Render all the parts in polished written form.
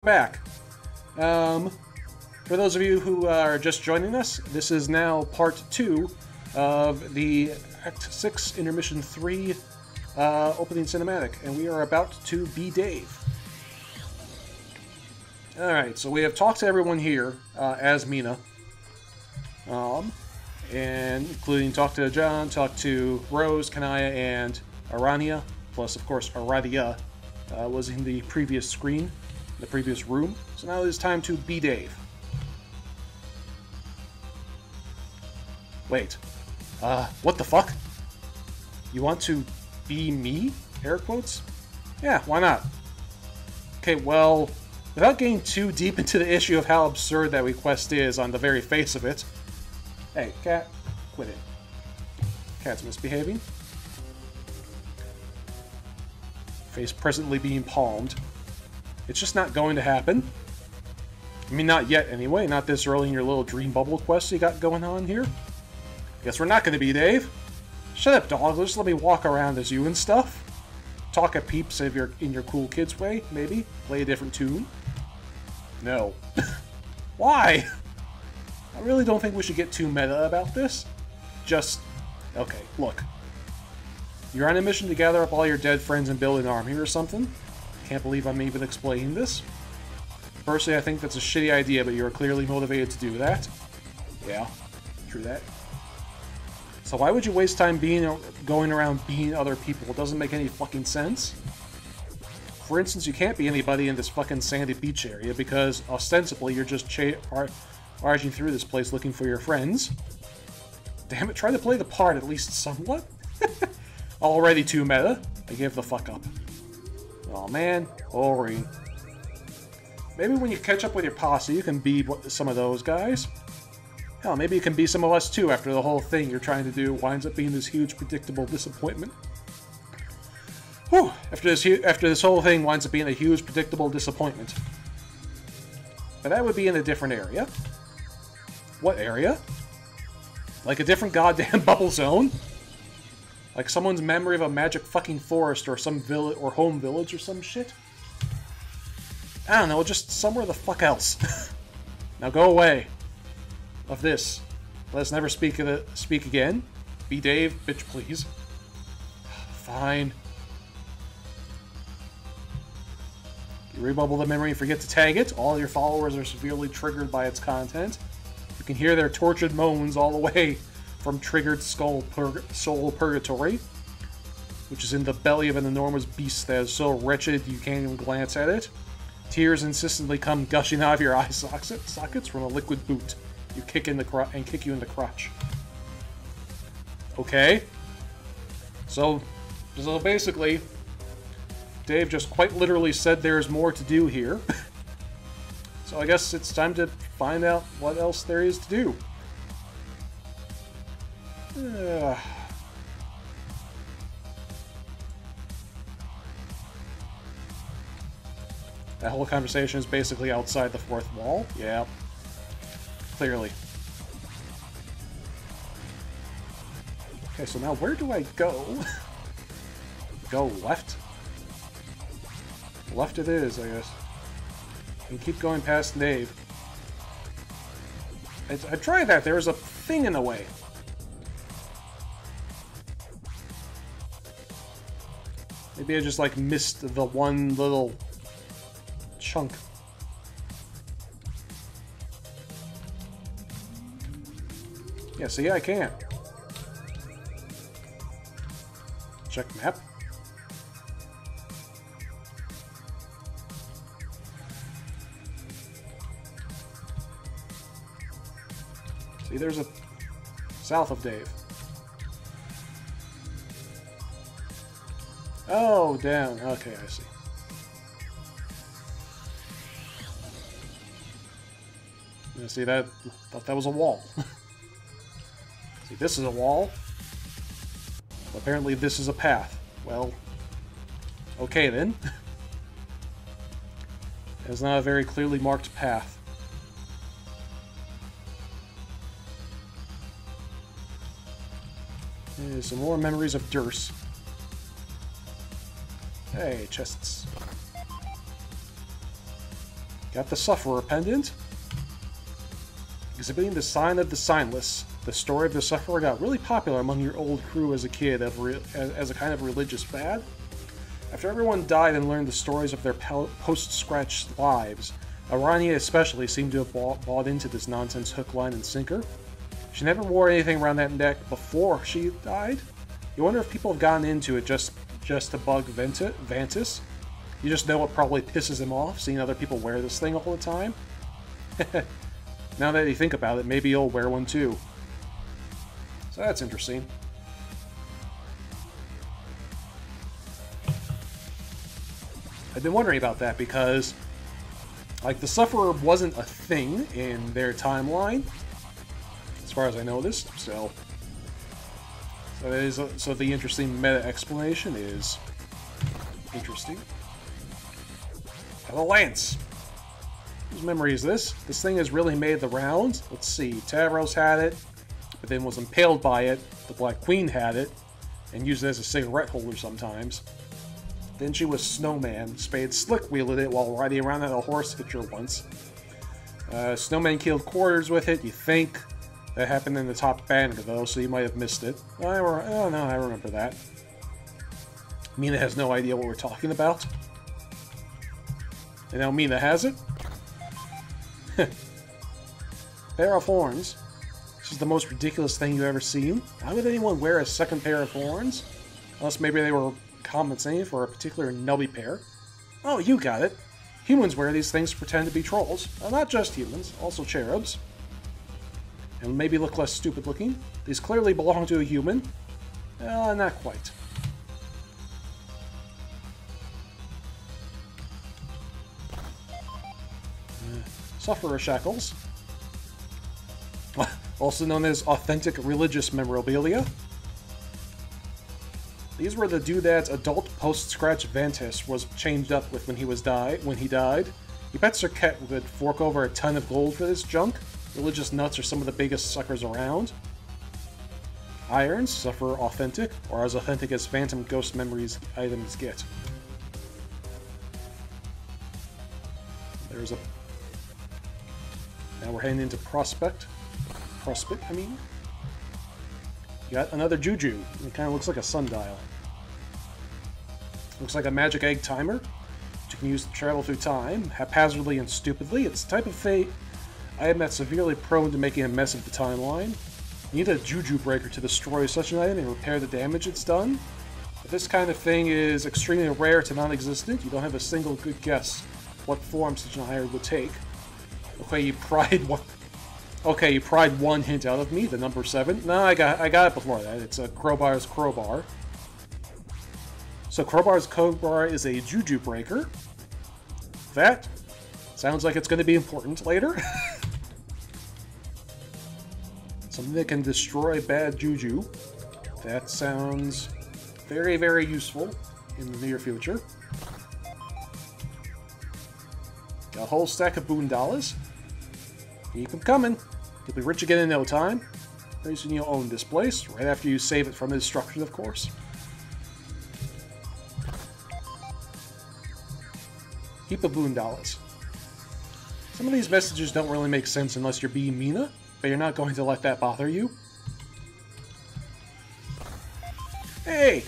Back. For those of you who are just joining us, this is now part 2 of the Act 6 Intermission 3 opening cinematic, and we are about to be Dave. Alright, so we have talked to everyone here as Mina, and including talked to John, talked to Rose, Kanaya, and Arania, plus of course Aradia was in the previous screen. The previous room. So now it is time to be Dave. Wait. What the fuck? You want to be me? Air quotes? Yeah, why not? Okay, well, without getting too deep into the issue of how absurd that request is on the very face of it. Hey, cat, quit it. Cat's misbehaving. Face presently being palmed. It's just not going to happen. I mean, not yet anyway. Not this early in your little dream bubble quest you got going on here. Guess we're not going to be Dave. Shut up, dog. Just let me walk around as you and stuff. Talk at peeps if you're in your cool kids way, maybe. Play a different tune. No. Why? I really don't think we should get too meta about this. Just... okay, look. You're on a mission to gather up all your dead friends and build an army or something. Can't believe I'm even explaining this. Personally, I think that's a shitty idea, but you're clearly motivated to do that. Yeah, true that. So why would you waste time going around being other people? It doesn't make any fucking sense. For instance, you can't be anybody in this fucking sandy beach area because, ostensibly, you're just barging through this place looking for your friends. Damn it, try to play the part at least somewhat. Already too meta. I give the fuck up. Oh man, boring. Maybe when you catch up with your posse, you can be some of those guys. Hell, maybe you can be some of us too after the whole thing you're trying to do winds up being this huge, predictable disappointment. Whew! After this whole thing winds up being a huge, predictable disappointment. But that would be in a different area. What area? Like a different goddamn bubble zone? Like someone's memory of a magic fucking forest or some village or home village or some shit? I don't know, just somewhere the fuck else. Now go away. Of this. Let us never speak again. Be Dave, bitch please. Fine. You rebubble the memory and forget to tag it. All your followers are severely triggered by its content. You can hear their tortured moans all the way from triggered soul purgatory, which is in the belly of an enormous beast that is so wretched you can't even glance at it. Tears insistently come gushing out of your eye sockets from a liquid boot. You kick you in the crotch. Okay. So basically, Dave just quite literally said there's more to do here. So I guess it's time to find out what else there is to do. That whole conversation is basically outside the fourth wall. Yeah. Clearly. Okay, so now where do I go? Go left? Left it is, I guess. And keep going past Dave. I tried that. There was a thing in the way. Maybe I just, like, missed the one little chunk. Yeah, see, I can't. Check map. See, there's a south of Dave. Oh, down. Okay, I see. Yeah, see, that thought that was a wall. See, this is a wall. Apparently, this is a path. Well, okay then. It's not a very clearly marked path. There's some more memories of Durst. Hey, chests. Got the Sufferer pendant. Exhibiting the Sign of the Signless. The story of the Sufferer got really popular among your old crew as a kid as a kind of religious fad. After everyone died and learned the stories of their post-scratch lives, Arania especially seemed to have bought into this nonsense hook, line, and sinker. She never wore anything around that neck before she died. You wonder if people have gotten into it just to bug Vantis. You just know it probably pisses him off, seeing other people wear this thing all the time. Now that you think about it, maybe you'll wear one too. So that's interesting. I've been wondering about that because, like, the Sufferer wasn't a thing in their timeline, as far as I noticed. So the interesting meta explanation is interesting. Have a lance. Whose memory is this? This thing has really made the rounds. Let's see. Tavros had it, but then was impaled by it. The Black Queen had it, and used it as a cigarette holder sometimes. Then she was Snowman. Spade Slick wielded it while riding around on a horse hitcher once. Snowman killed Quarters with it, you think. That happened in the top banner, though, so you might have missed it. Oh no, I remember that. Mina has no idea what we're talking about. And now Mina has it. Pair of horns. This is the most ridiculous thing you've ever seen. How would anyone wear a second pair of horns? Unless maybe they were compensating for a particular nubby pair. Oh, you got it. Humans wear these things to pretend to be trolls. Not just humans, also cherubs. And maybe look less stupid looking. These clearly belong to a human. Not quite. Sufferer shackles. Also known as authentic religious memorabilia. These were the doodad's adult post-scratch Vantis was changed up with when he died. You bet Sir would fork over a ton of gold for this junk. Religious nuts are some of the biggest suckers around. Irons, Sufferer authentic, or as authentic as Phantom Ghost Memories items get. There's a... Now we're heading into Prospect, I mean. You got another Juju. It kind of looks like a sundial. Looks like a magic egg timer, which you can use to travel through time, haphazardly and stupidly. It's the type of item that's severely prone to making a mess of the timeline. You need a Juju breaker to destroy such an item and repair the damage it's done. If this kind of thing is extremely rare to non-existent, you don't have a single good guess what form such an item would take. Okay, you pried one. Okay, you pried one hint out of me, the number 7. No, I got it before that. It's a Crowbar's Crowbar. So Crowbar's Crowbar is a Juju breaker. That sounds like it's going to be important later. Something that can destroy bad Juju. That sounds very, very useful in the near future. Got a whole stack of boondollars. Keep them coming. You'll be rich again in no time. Pretty soon you'll own this place, right after you save it from the destruction, of course. Heap of boondollars. Some of these messages don't really make sense unless you're being Mina, but you're not going to let that bother you. Hey!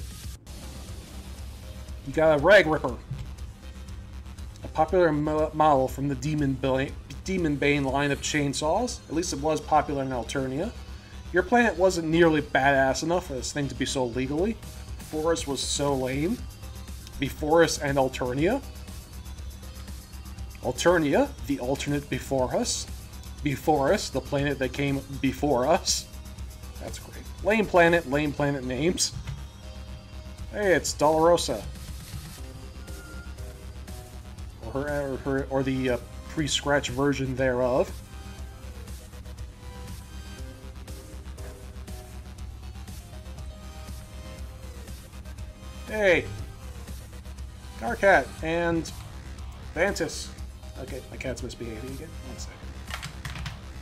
You got a Rag Ripper. A popular model from the Demon Bane line of chainsaws. At least it was popular in Alternia. Your planet wasn't nearly badass enough for this thing to be so legally. Before us was so lame. Before us and Alternia. Alternia, the alternate before us. Before us, the planet that came before us. That's great. Lame planet names. Hey, it's Dolorosa. Or the pre-scratch version thereof. Hey! Carcat and Vantis. Okay, my cat's misbehaving again. 1 second.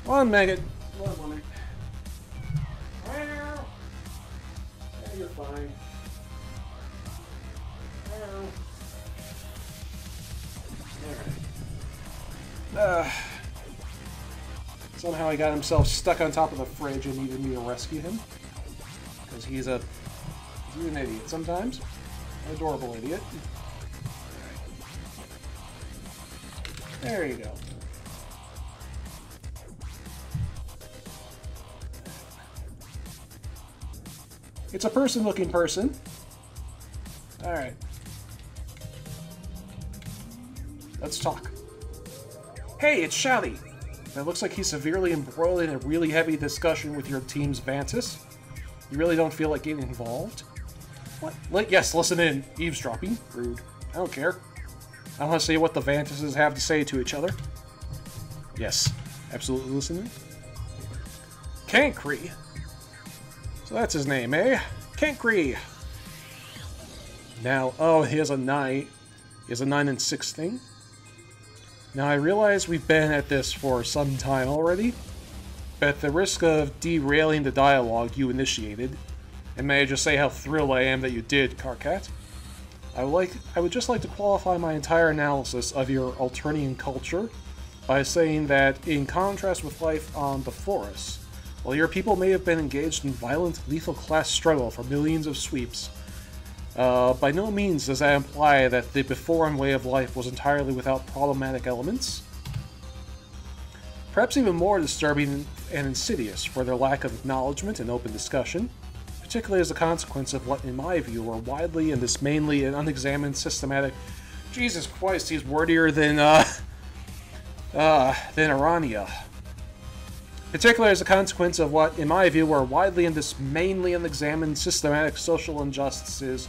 One minute. One minute. Yeah, you're fine. Alright. Somehow he got himself stuck on top of the fridge and needed me to rescue him. Because he's an idiot sometimes. An adorable idiot. There you go. It's a person-looking person. Alright. Let's talk. Hey, it's Shally! It looks like he's severely embroiled in a really heavy discussion with your team's Vantis. You really don't feel like getting involved? What? Yes, listen in. Eavesdropping? Rude. I don't care. I want to see what the Vantises have to say to each other. Yes, absolutely listening. Cancree. So that's his name, eh? Cancree. Now, oh, he has a 9. He has a 9 and 6 thing. Now, I realize we've been at this for some time already, but at the risk of derailing the dialogue you initiated, and may I just say how thrilled I am that you did, Karkat, I would just like to qualify my entire analysis of your Alternian culture by saying that, in contrast with life on the forest, while your people may have been engaged in violent, lethal class struggle for millions of sweeps, by no means does that imply that the Beforan way of life was entirely without problematic elements. Perhaps even more disturbing and insidious for their lack of acknowledgement and open discussion, particularly as a consequence of what, in my view, were widely and dismayingly an unexamined systematic... Jesus Christ, he's wordier than Arania. Particularly as a consequence of what, in my view, were widely and dismayingly unexamined systematic social injustices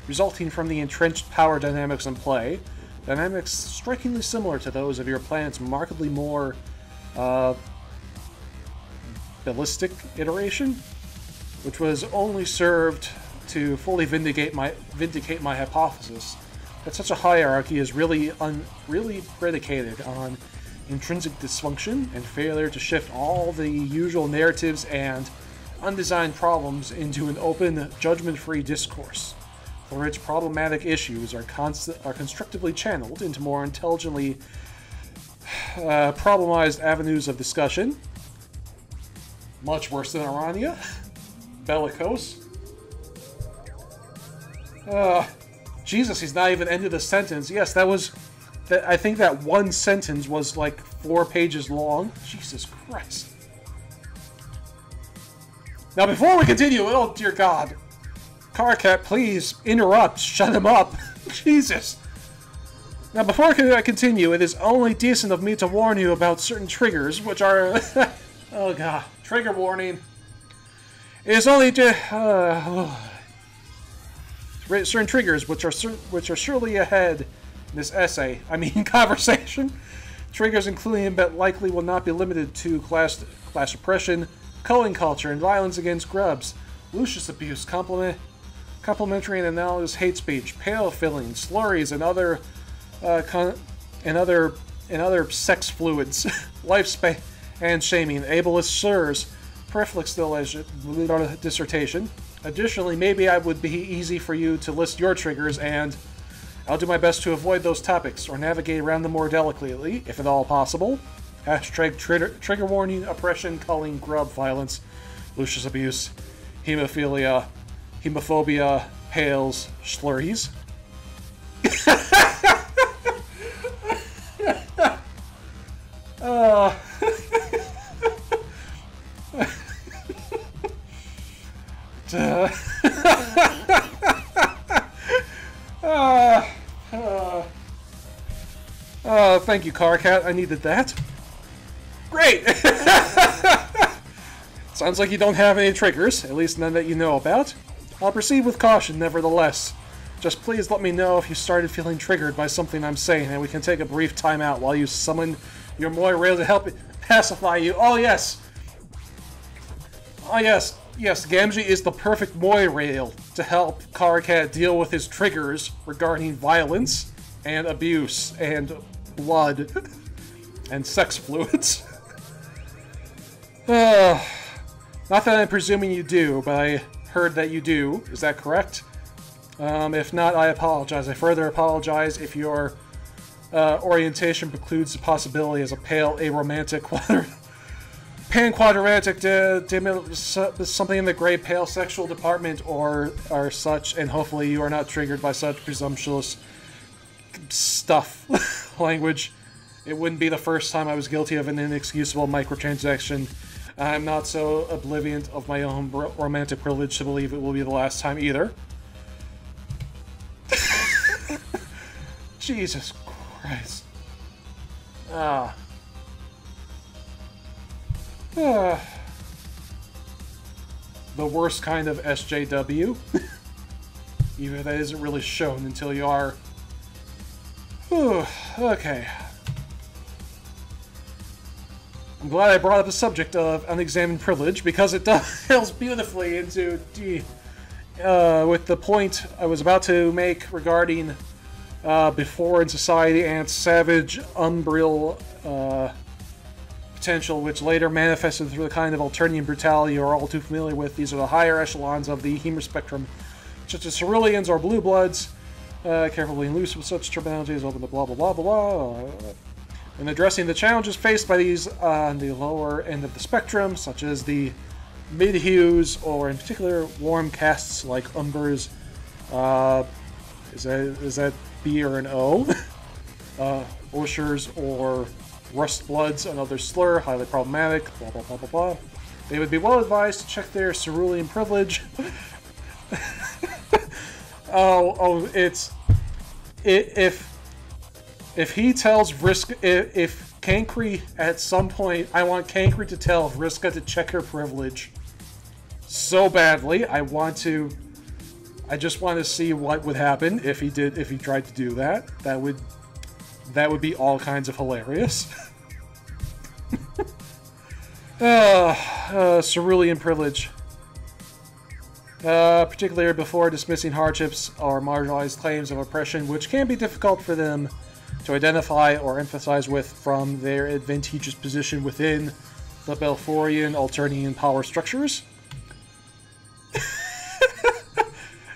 resulting from the entrenched power dynamics in play, dynamics strikingly similar to those of your planet's markedly more ballistic iteration, which was only served to fully vindicate my hypothesis that such a hierarchy is really predicated on intrinsic dysfunction and failure to shift all the usual narratives and undesigned problems into an open, judgment-free discourse, for which problematic issues are constructively channeled into more intelligently problemized avenues of discussion. Much worse than Arania. Bellicose. Jesus, he's not even ended a sentence. Yes, that was... I think that one sentence was like 4 pages long. Jesus Christ. Now, before we continue, oh dear God. Karkat, please interrupt. Shut him up. Jesus. Now, before I continue, it is only decent of me to warn you about certain triggers, which are... oh God. Trigger warning. It is only certain triggers, which are surely ahead in this essay. I mean, conversation. Triggers including, but likely will not be limited to class oppression, culling culture, and violence against grubs, Lucius abuse, complimentary and analogous hate speech, pale filling, slurries, and other sex fluids, lifespan and shaming, ableist slurs, prefix dissertation. Additionally, maybe it would be easy for you to list your triggers, and I'll do my best to avoid those topics, or navigate around them more delicately, if at all possible. Hashtag trigger warning, oppression, culling, grub, violence, Lucius abuse, hemophilia, hemophobia, pales, slurries. Thank you, Karkat. I needed that. Great! Sounds like you don't have any triggers, at least none that you know about. I'll proceed with caution, nevertheless. Just please let me know if you started feeling triggered by something I'm saying, and we can take a brief time out while you summon your Moirail to help pacify you. Oh, yes! Oh, yes. Yes, Gamgee is the perfect Moirail to help Karkat deal with his triggers regarding violence and abuse and blood and sex fluids. Not that I'm presuming you do, but I heard that you do. Is that correct? If not, I apologize. I further apologize if your orientation precludes the possibility as a pale, aromantic, pan-quadratic, something in the gray pale sexual department or such, and hopefully you are not triggered by such presumptuous stuff. Language. It wouldn't be the first time I was guilty of an inexcusable microtransaction. I'm not so oblivion of my own romantic privilege to believe it will be the last time either. Jesus Christ. The worst kind of SJW. Even if that isn't really shown until you are. Okay. I'm glad I brought up the subject of unexamined privilege, because it dovetails beautifully into with the point I was about to make regarding before in society and savage umbral potential, which later manifested through the kind of Alternian brutality you're all too familiar with. These are the higher echelons of the humor spectrum, such as ceruleans or blue bloods. Carefully and loose with such terminologies, open the blah blah blah blah. In addressing the challenges faced by these on the lower end of the spectrum, such as the mid-hues, or in particular warm castes like umbers, is that B or an O? Oshers or rust bloods, another slur, highly problematic, blah blah blah blah blah. They would be well advised to check their cerulean privilege. If he tells Vriska, if Kankri at some point, I want Kankri to tell Vriska to check her privilege so badly. I just want to see what would happen if he tried to do that. That would be all kinds of hilarious. Cerulean privilege. Particularly before dismissing hardships or marginalized claims of oppression, which can be difficult for them to identify or emphasize with from their advantageous position within the Belforian Alternian power structures.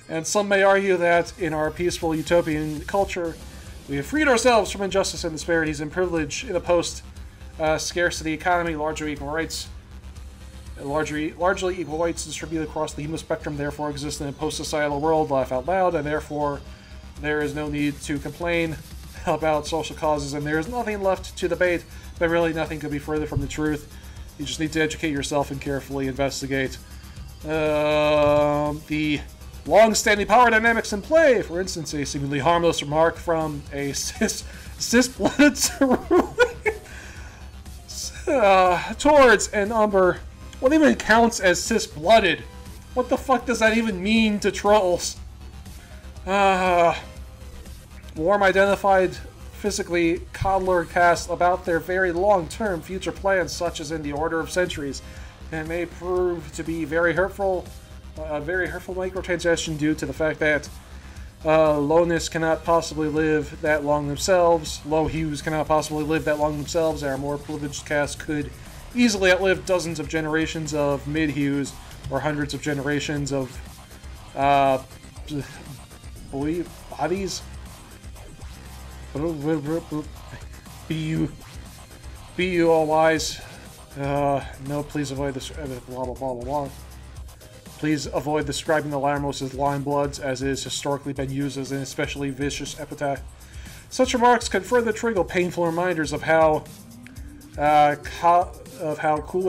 And some may argue that in our peaceful utopian culture, we have freed ourselves from injustice and disparities and privilege in a post-scarcity economy, largely equal rights. Largely equal rights distributed across the human spectrum therefore exist in a post-societal world, laugh out loud, and therefore there is no need to complain about social causes, and there is nothing left to debate, but really nothing could be further from the truth. You just need to educate yourself and carefully investigate the long-standing power dynamics in play. For instance, a seemingly harmless remark from a cis-blooded cerulean towards an umber. What even counts as cis-blooded? What the fuck does that even mean to trolls? Warm identified physically coddler cast about their very long-term future plans, such as in the order of centuries, and may prove to be very hurtful. A very hurtful microtransaction due to the fact that lowness cannot possibly live that long themselves. Low hues cannot possibly live that long themselves. Our more privileged caste could easily outlive dozens of generations of mid-hues or hundreds of generations of bodies. Be all wise. No, please avoid this. Blah blah blah blah blah. Please avoid describing the Larimos as lime bloods, as it has historically been used as an especially vicious epithet. Such remarks could further trigger painful reminders of how cooler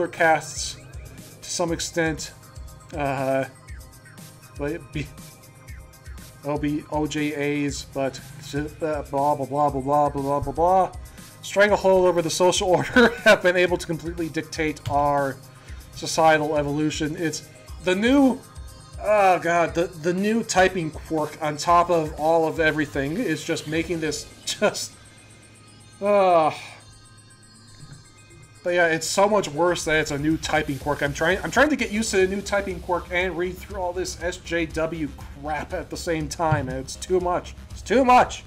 castes, to some extent, OJAs, but blah blah blah blah blah blah blah blah, stranglehold over the social order, have been able to completely dictate our societal evolution. It's the new, oh god, the new typing quirk on top of all of everything is just making this just, but yeah, it's so much worse that it's a new typing quirk. I'm trying to get used to the new typing quirk and read through all this SJW crap at the same time, and it's too much. It's too much.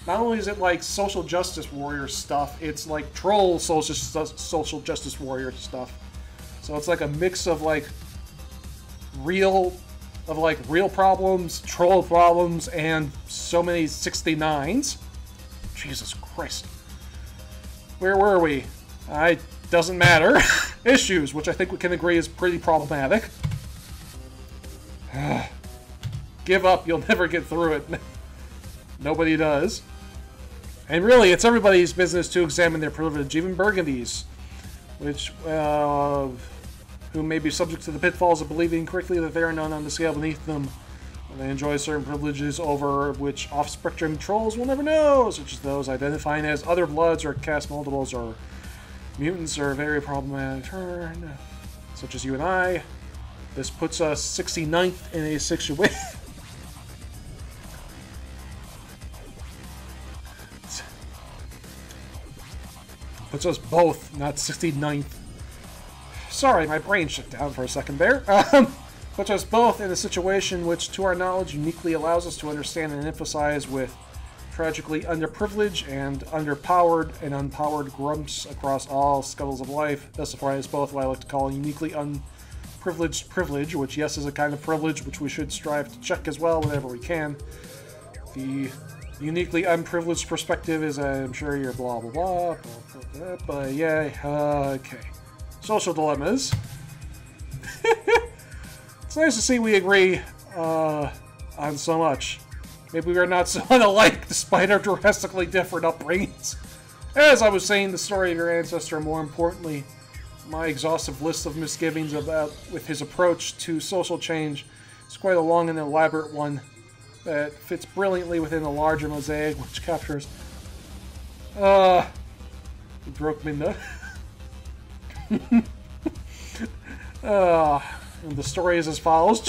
Not only is it like social justice warrior stuff, it's like troll social justice warrior stuff. So it's like a mix of like real problems, troll problems, and so many 69s. Jesus Christ. Where were we? Doesn't matter. Issues, which I think we can agree is pretty problematic. Give up, you'll never get through it. Nobody does. And really, it's everybody's business to examine their privilege, even Burgundies, which, who may be subject to the pitfalls of believing correctly that there are none on the scale beneath them. When they enjoy certain privileges over which off-spectrum trolls will never know, such as those identifying as other bloods or caste multiples or mutants are a very problematic turn, such as you and I. This puts us 69th in a situation. Puts us both, not 69th. Sorry, my brain shut down for a second there. Puts us both in a situation which, to our knowledge, uniquely allows us to understand and emphasize with tragically underprivileged and underpowered and unpowered grumps across all scuttles of life. Thus applies both what I like to call uniquely unprivileged privilege, which, yes, is a kind of privilege which we should strive to check as well whenever we can. The uniquely unprivileged perspective is, I'm sure you're blah blah blah, but yeah, okay. Social dilemmas. It's nice to see we agree on so much. Maybe we are not so unalike despite our drastically different upbringings. As I was saying, the story of your ancestor, more importantly, my exhaustive list of misgivings about with his approach to social change is quite a long and elaborate one that fits brilliantly within a larger mosaic which captures he broke Minda. And the story is as follows.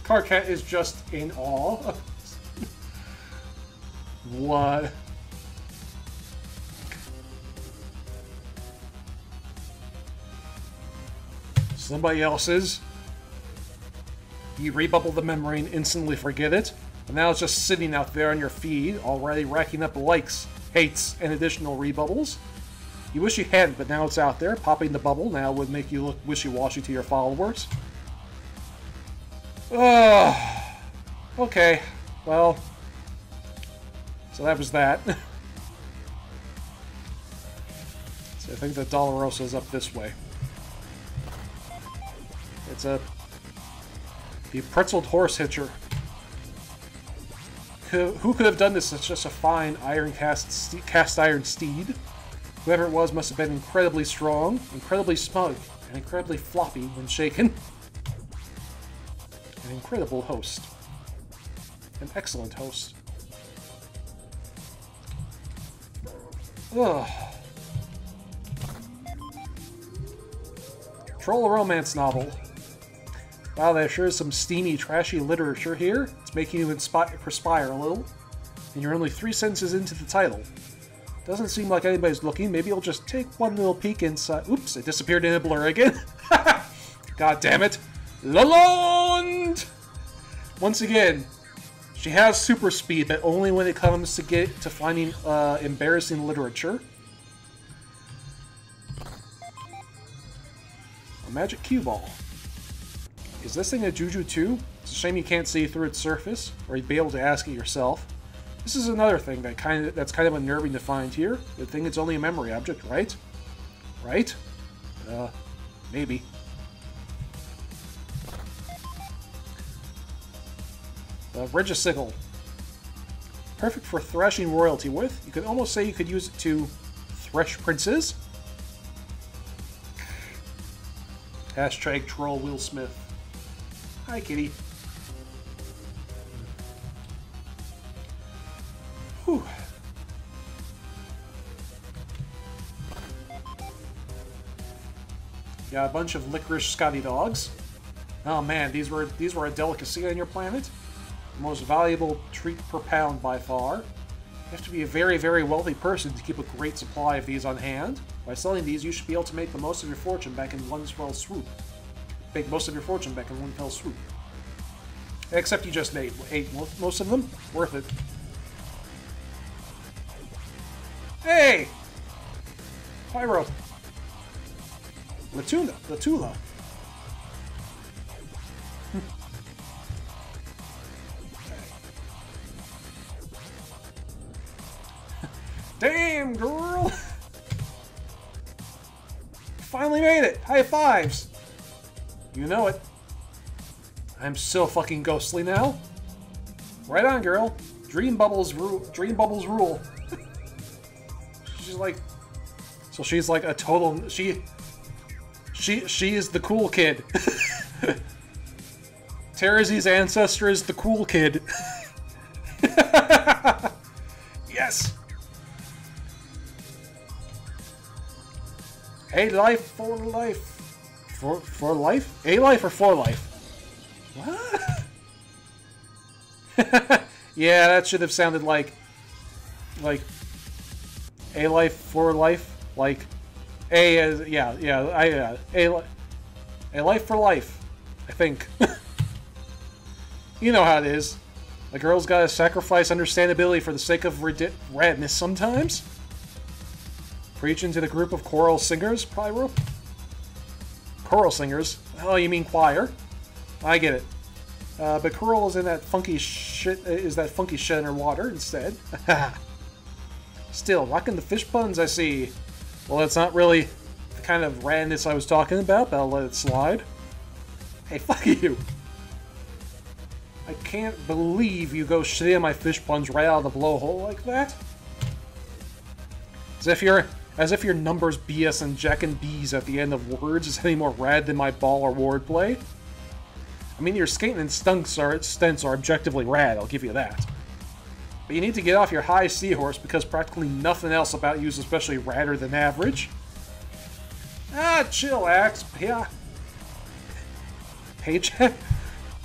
Carcat is just in awe. What? Somebody else's. You rebubble the memory and instantly forget it, and now it's just sitting out there on your feed, already racking up likes, hates, and additional rebubbles. You wish you hadn't, but now it's out there. Popping the bubble now would make you look wishy-washy to your followers. Okay, well, so that was that. So I think the Dolorosa is up this way. It's the pretzeled horse hitcher. Who could have done this? It's just a fine cast iron steed. Whoever it was must have been incredibly strong, incredibly smug, and incredibly floppy when shaken. An incredible host. An excellent host. Ugh. Troll romance novel. Wow, there sure is some steamy, trashy literature here. It's making you perspire a little. And you're only 3 sentences into the title. Doesn't seem like anybody's looking. Maybe you'll just take one little peek inside. Oops, it disappeared in a blur again. God damn it. Lalonde! Once again, she has super speed, but only when it comes to finding embarrassing literature. A magic cue ball. Is this thing a juju too? It's a shame you can't see through its surface, or you'd be able to ask it yourself. This is another thing that's kind of unnerving to find here. Good thing it's only a memory object, right? Right? Maybe. Regicicle. Perfect for thrashing royalty with. You could almost say you could use it to thresh princes. Hashtag troll Will Smith. Hi, kitty. Whew. Got a bunch of licorice Scotty dogs. Oh man, these were a delicacy on your planet. The most valuable treat per pound by far. You have to be a very, very wealthy person to keep a great supply of these on hand. By selling these, you should be able to make the most of your fortune back in one fell swoop. Make most of your fortune back in one fell swoop. Except you just ate most of them. Worth it. Hey! Pyro. Latula. Damn, girl! Finally made it! High fives! You know it. I'm so fucking ghostly now. Right on, girl. Dream bubbles rule. Dream bubbles rule. She's like... So she's like a total... She is the cool kid. Terezi's ancestor is the cool kid. Yes! A life for life. For life? A life or for life? What? Yeah, that should have sounded like a life for life, like a life for life, I think. You know how it is. A girl's gotta sacrifice understandability for the sake of radness sometimes. Preaching to the group of choral singers, Pyro? Choral singers? Oh, you mean choir? I get it. But choral is in that funky shit. Is that funky shit underwater instead? Still rocking the fish puns, I see. Well, that's not really the kind of radness I was talking about, but I'll let it slide. Hey, fuck you! I can't believe you go shitting my fish puns right out of the blowhole like that. As if your numbers BS and Jack and B's at the end of words is any more rad than my ball or wordplay. I mean, your skating and stunts are objectively rad, I'll give you that. But you need to get off your high seahorse because practically nothing else about you is especially radder than average. Ah, chillax, yeah. Paycheck?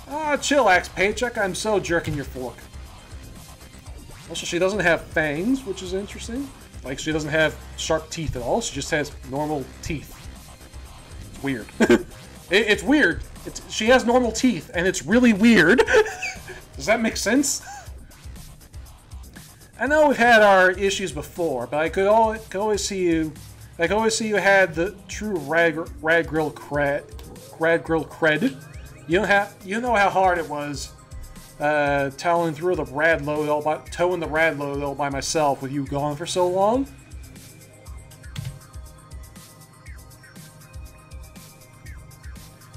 Ah, chillax, paycheck, I'm so jerking your fork. Also, she doesn't have fangs, which is interesting. Like, she doesn't have sharp teeth at all, she just has normal teeth. It's weird. It's weird. She has normal teeth, and it's really weird. Does that make sense? I know we've had our issues before, but I could always see you had the true rad grill cred. You know how hard it was towing through the rad load towing the rad load all by myself with you gone for so long.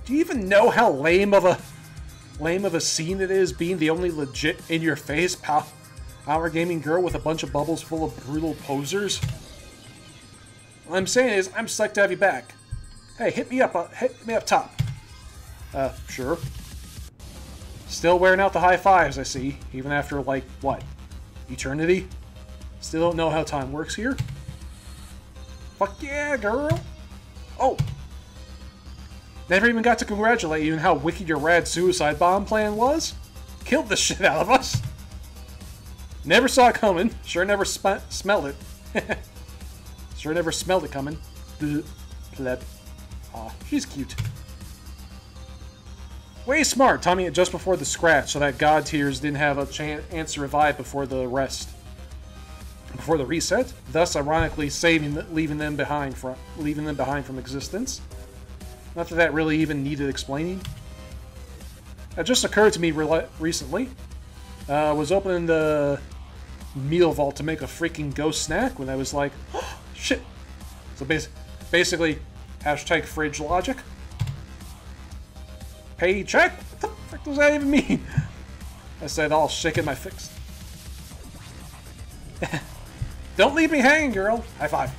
Do you even know how lame of a scene it is being the only legit in-your-face power gaming girl with a bunch of bubbles full of brutal posers? What I'm saying is, I'm psyched to have you back. Hey, hit me up top. Sure. Still wearing out the high fives, I see, even after, like, what? Eternity? Still don't know how time works here? Fuck yeah, girl! Oh! Never even got to congratulate you on how wicked your rad suicide bomb plan was. Killed the shit out of us. Never saw it coming. Sure never smelled it. Sure never smelled it coming. Pleb. Aw, she's cute. Way smart, timing it just before the scratch so that God Tears didn't have a chance to revive before the reset, thus ironically leaving them behind from existence. Not that that really even needed explaining. That just occurred to me recently. Was opening the meal vault to make a freaking ghost snack when I was like, oh, shit. So basically, hashtag fridge logic. Paycheck? What the frick does that even mean? I said, all shaking my fix. Don't leave me hanging, girl. High five.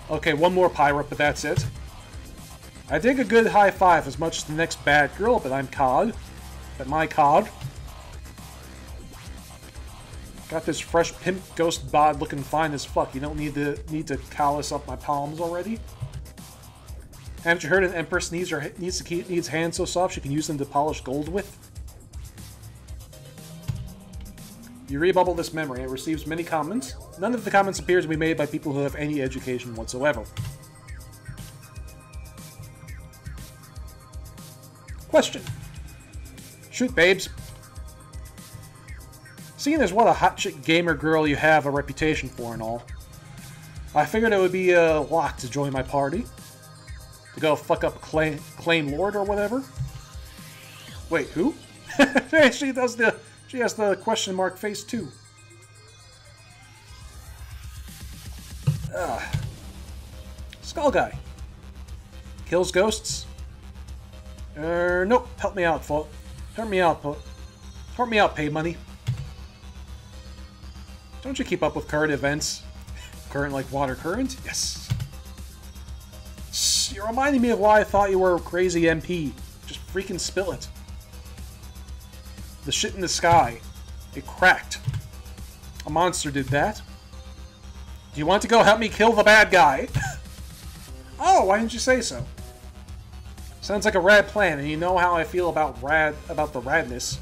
Okay, one more pirate, but that's it. I dig a good high five as much as the next bad girl, but I'm COD. But my COD. Got this fresh pimp ghost bod looking fine as fuck. You don't need to callus up my palms already. Haven't you heard an empress needs hands so soft she can use them to polish gold with? You rebubble this memory. It receives many comments. None of the comments appear to be made by people who have any education whatsoever. Question. Shoot, babes. seeing as what a hot chick gamer girl you have a reputation for and all, I figured it would be a lot to join my party. To go fuck up Claim Lord or whatever. Wait, who? She has the question mark face too. Skull guy. Kills ghosts. Nope. Help me out, folks. Help me out, pay money. Don't you keep up with current events? Current like water current? Yes. You're reminding me of why I thought you were a crazy MP. Just freaking spill it. The shit in the sky. It cracked. A monster did that. Do you want to go help me kill the bad guy? Oh, why didn't you say so? Sounds like a rad plan, and you know how I feel about the radness.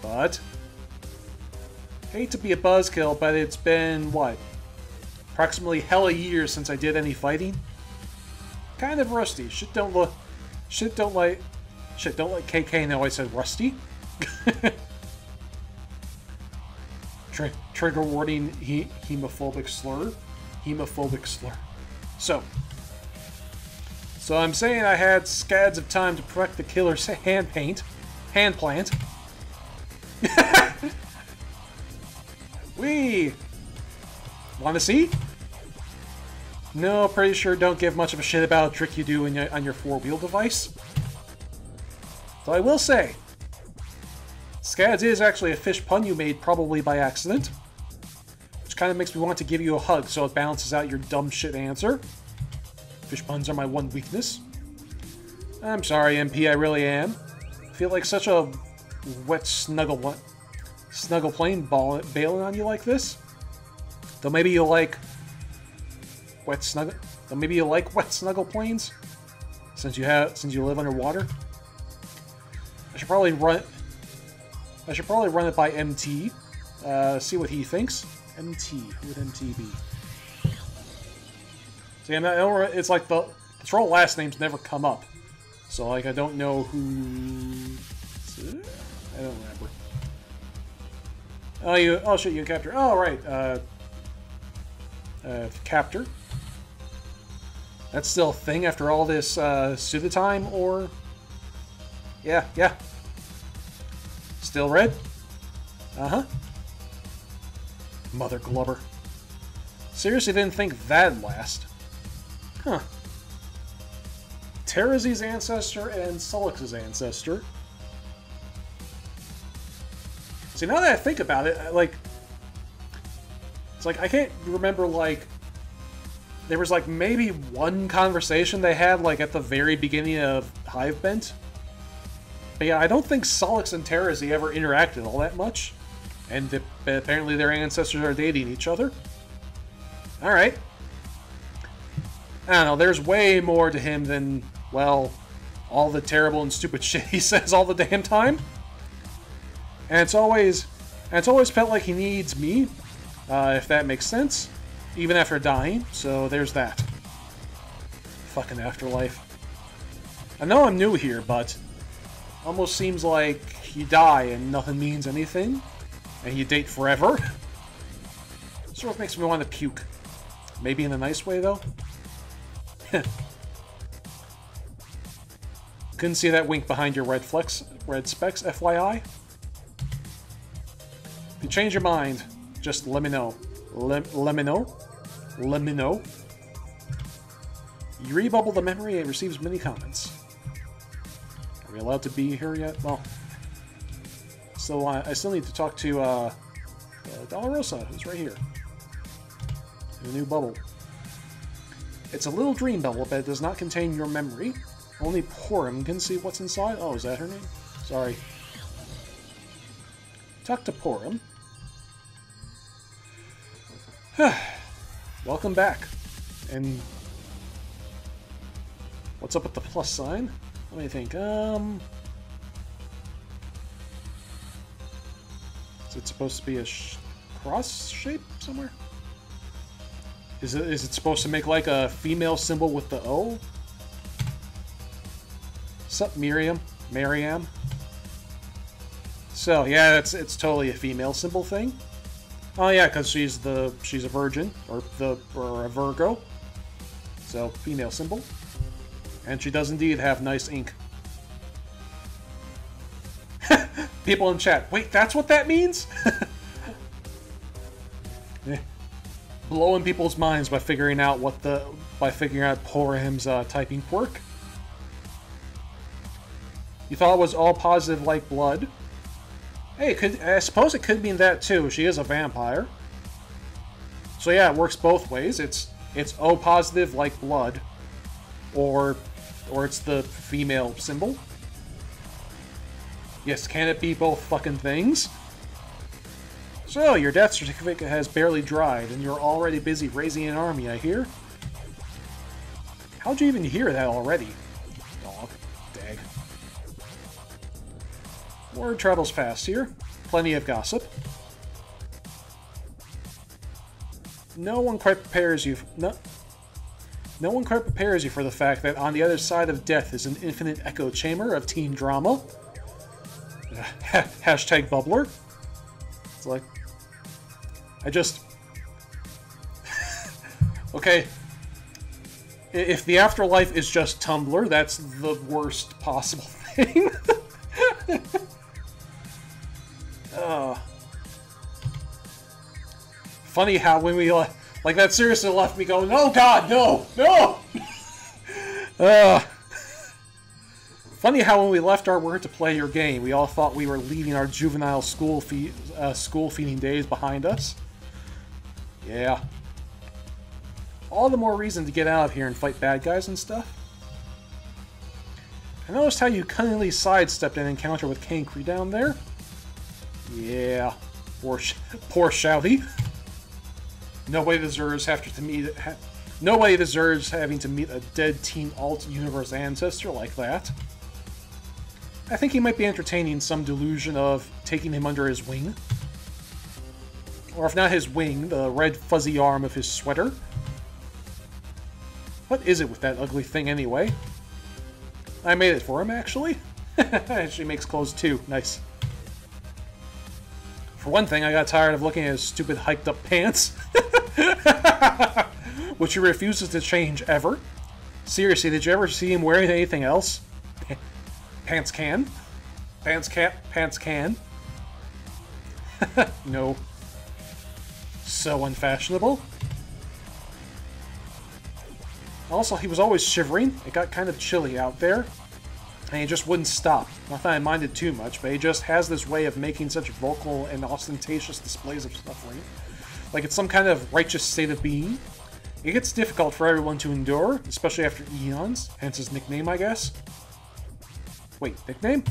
But hate to be a buzzkill, but it's been what? Approximately hell a year since I did any fighting. Kind of rusty. Shit don't let KK know I said rusty. Trigger warning, hemophobic slur. Hemophobic slur. So I'm saying I had scads of time to perfect the killer's hand plant. Wee! Want to see? No, pretty sure don't give much of a shit about a trick you do on your four-wheel device. So I will say, Scads is actually a fish pun you made probably by accident. Which kind of makes me want to give you a hug so it balances out your dumb shit answer. Fish puns are my one weakness. I'm sorry, MP, I really am. I feel like such a wet snuggle plane bailing on you like this. Though maybe you like wet snuggle planes since you live underwater. I should probably run it by MT. See what he thinks. MT, who would MT be? See, it's like the troll last names never come up, so like I don't know who. I don't remember. Oh shit, you capture. Oh right, captor. That's still a thing after all this pseudo time, or yeah. Still red? Uh-huh. Mother Glubber. Seriously didn't think that'd last. Huh. Terrazy's ancestor and Sullux's ancestor. See, now that I think about it, it's like I can't remember, like, there was like maybe one conversation they had like at the very beginning of Hivebent. But yeah, I don't think Sollux and Terrazy ever interacted all that much. And apparently their ancestors are dating each other. Alright. I don't know, there's way more to him than, well, all the terrible and stupid shit he says all the damn time. And it's always felt like he needs me, if that makes sense. Even after dying, so there's that. Fucking afterlife. I know I'm new here, but almost seems like you die and nothing means anything, and you date forever. Sort of makes me want to puke. Maybe in a nice way, though. Couldn't see that wink behind your red specs, FYI. If you change your mind, just let me know. Let me know. You rebubble the memory, it receives many comments. Are we allowed to be here yet? Well, so I still need to talk to Dolorosa, who's right here. A new bubble. It's a little dream bubble, but it does not contain your memory. Only Porum can see what's inside. Oh, is that her name? Sorry. Talk to Porum. Welcome back. And what's up with the plus sign? Let me think. Is it supposed to be a cross shape somewhere? Is it supposed to make like a female symbol with the O? Sup, Miriam? So yeah, it's totally a female symbol thing. Oh yeah, because she's a virgin or a Virgo. So female symbol, and she does indeed have nice ink. People in chat, wait, that's what that means? Blowing people's minds by figuring out poor him's typing quirk. You thought it was all positive like blood? Hey, I suppose it could mean that too. She is a vampire. So yeah, it works both ways. It's O positive like blood, or it's the female symbol. Yes, can it be both fucking things? So, your death certificate has barely dried, and you're already busy raising an army, I hear? How'd you even hear that already? Dog. Dag. Word travels fast here. Plenty of gossip. No one quite prepares you for the fact that on the other side of death is an infinite echo chamber of teen drama. Hashtag bubbler. It's like... Okay. If the afterlife is just Tumblr, that's the worst possible thing. Funny how when we... Like, that seriously left me going, oh god, no! No! Funny how when we left our word to play your game, we all thought we were leaving our juvenile school feeding days behind us. Yeah. All the more reason to get out of here and fight bad guys and stuff. I noticed how you cunningly sidestepped an encounter with Cankry down there. Yeah. Poor Shouty. Nobody deserves having to meet a dead Teen Alt Universe ancestor like that. I think he might be entertaining some delusion of taking him under his wing. Or if not his wing, the red fuzzy arm of his sweater. What is it with that ugly thing anyway? I made it for him, actually. She makes clothes too. Nice. For one thing, I got tired of looking at his stupid hiked up pants. Which he refuses to change ever. Seriously, did you ever see him wearing anything else? Pants can? Pants can? No. So unfashionable. Also, he was always shivering. It got kind of chilly out there. And he just wouldn't stop. Not that I minded too much, but he just has this way of making such vocal and ostentatious displays of suffering. Like it's some kind of righteous state of being. It gets difficult for everyone to endure, especially after eons, hence his nickname, I guess. Wait, nickname?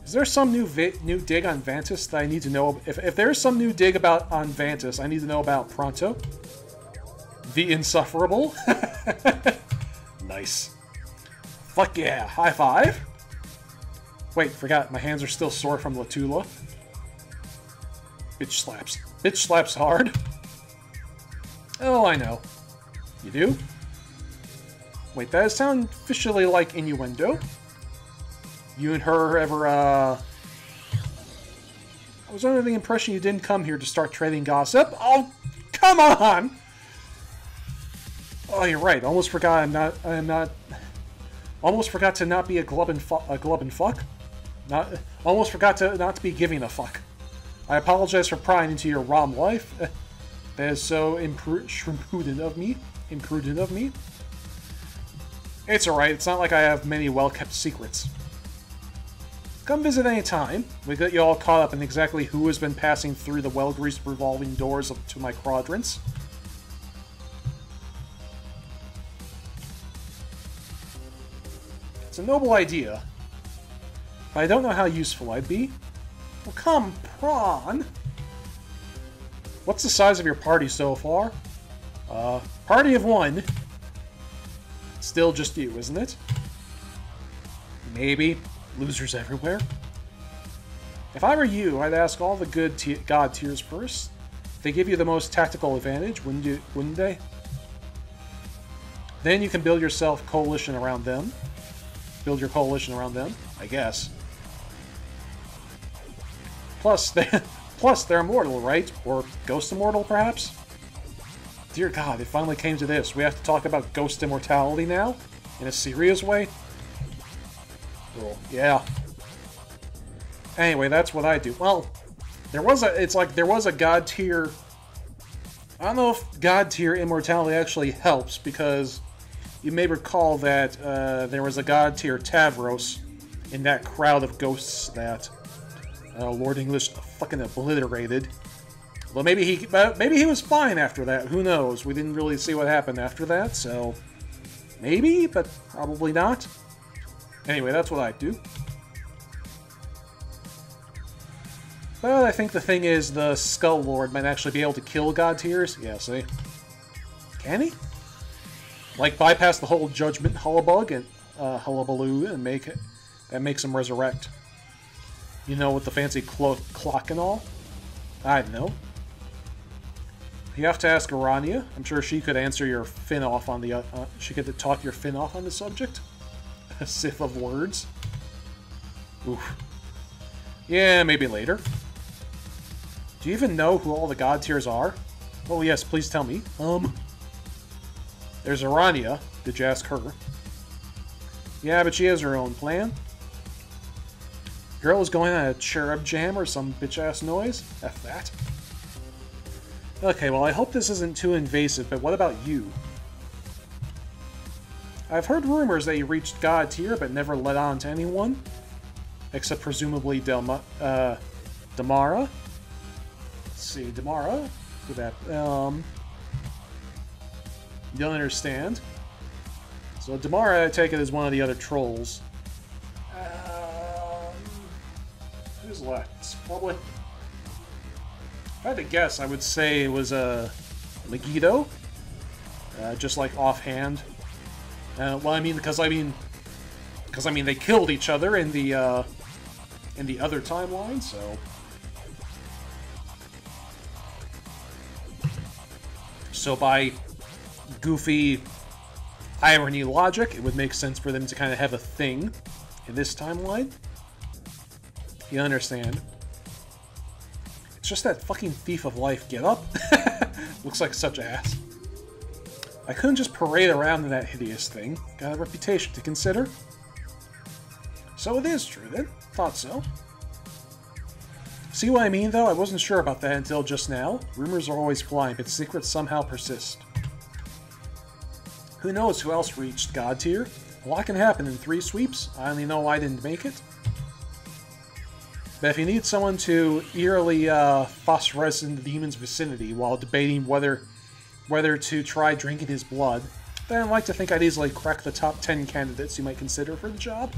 Is there some new dig on Vantis that I need to know? If there's some new dig on Vantis, I need to know about pronto. The Insufferable. Nice. Fuck yeah, high five. Wait, forgot, my hands are still sore from Latula. Bitch slaps. Bitch slaps hard. Oh, I know. You do? Wait, that sounds officially like innuendo. You and her ever, I was under the impression you didn't come here to start trading gossip. Oh, come on! Oh, you're right. Almost forgot almost forgot to not be a glub and fuck. Almost forgot to not to be giving a fuck. I apologize for prying into your ROM life. That is so imprudent of me. It's alright. It's not like I have many well-kept secrets. Come visit any time. We got you all caught up in exactly who has been passing through the well-greased revolving doors to my quadrants. It's a noble idea, but I don't know how useful I'd be. Well, come, prawn! What's the size of your party so far? Party of one. Still just you, isn't it? Maybe. Losers everywhere. If I were you, I'd ask all the good god tiers first. They give you the most tactical advantage, wouldn't they? Then you can build yourself coalition around them. Build your coalition around them, I guess. Plus, they're immortal, right? Or ghost immortal, perhaps? Dear God, it finally came to this. We have to talk about ghost immortality now? In a serious way? Well, yeah. Anyway, that's what I do. Well, there was a god tier... I don't know if god tier immortality actually helps, because you may recall that there was a god tier Tavros in that crowd of ghosts that Lord English fucking obliterated. Well, maybe he was fine after that. Who knows? We didn't really see what happened after that, so maybe, but probably not. Anyway, that's what I do. But I think the thing is, the Skull Lord might actually be able to kill god tiers. Yeah, see? Can he? Like, bypass the whole judgment hullabug and hullabaloo and makes him resurrect. You know, with the fancy clock and all? I don't know. You have to ask Arania. I'm sure she could answer your fin off on the... she could talk your fin off on the subject. A sith of words. Oof. Yeah, maybe later. Do you even know who all the god tiers are? Oh yes, please tell me. There's Arania. Did you ask her? Yeah, but she has her own plan. Girl is going on a cherub jam or some bitch-ass noise? F that. Okay, well I hope this isn't too invasive, but what about you? I've heard rumors that you reached god tier but never let on to anyone. Except presumably Damara. Let's see, Damara? Who that? You don't understand. So Damara, I take it, is one of the other trolls. Who's left? It's probably... If I had to guess, I would say it was Megiddo. Just like offhand. Well, I mean, because they killed each other in the other timeline, so. So by goofy irony logic, it would make sense for them to kind of have a thing in this timeline. You understand? It's just that fucking thief of life get up. Looks like such ass. I couldn't just parade around in that hideous thing. Got a reputation to consider. So it is true then. Thought so. See what I mean though? I wasn't sure about that until just now. Rumors are always flying, but secrets somehow persist. Who knows who else reached god tier? A lot can happen in 3 sweeps. I only know I didn't make it. But if you need someone to eerily phosphoresce in the demon's vicinity while debating whether to try drinking his blood, then I'd like to think I'd easily crack the top 10 candidates you might consider for the job.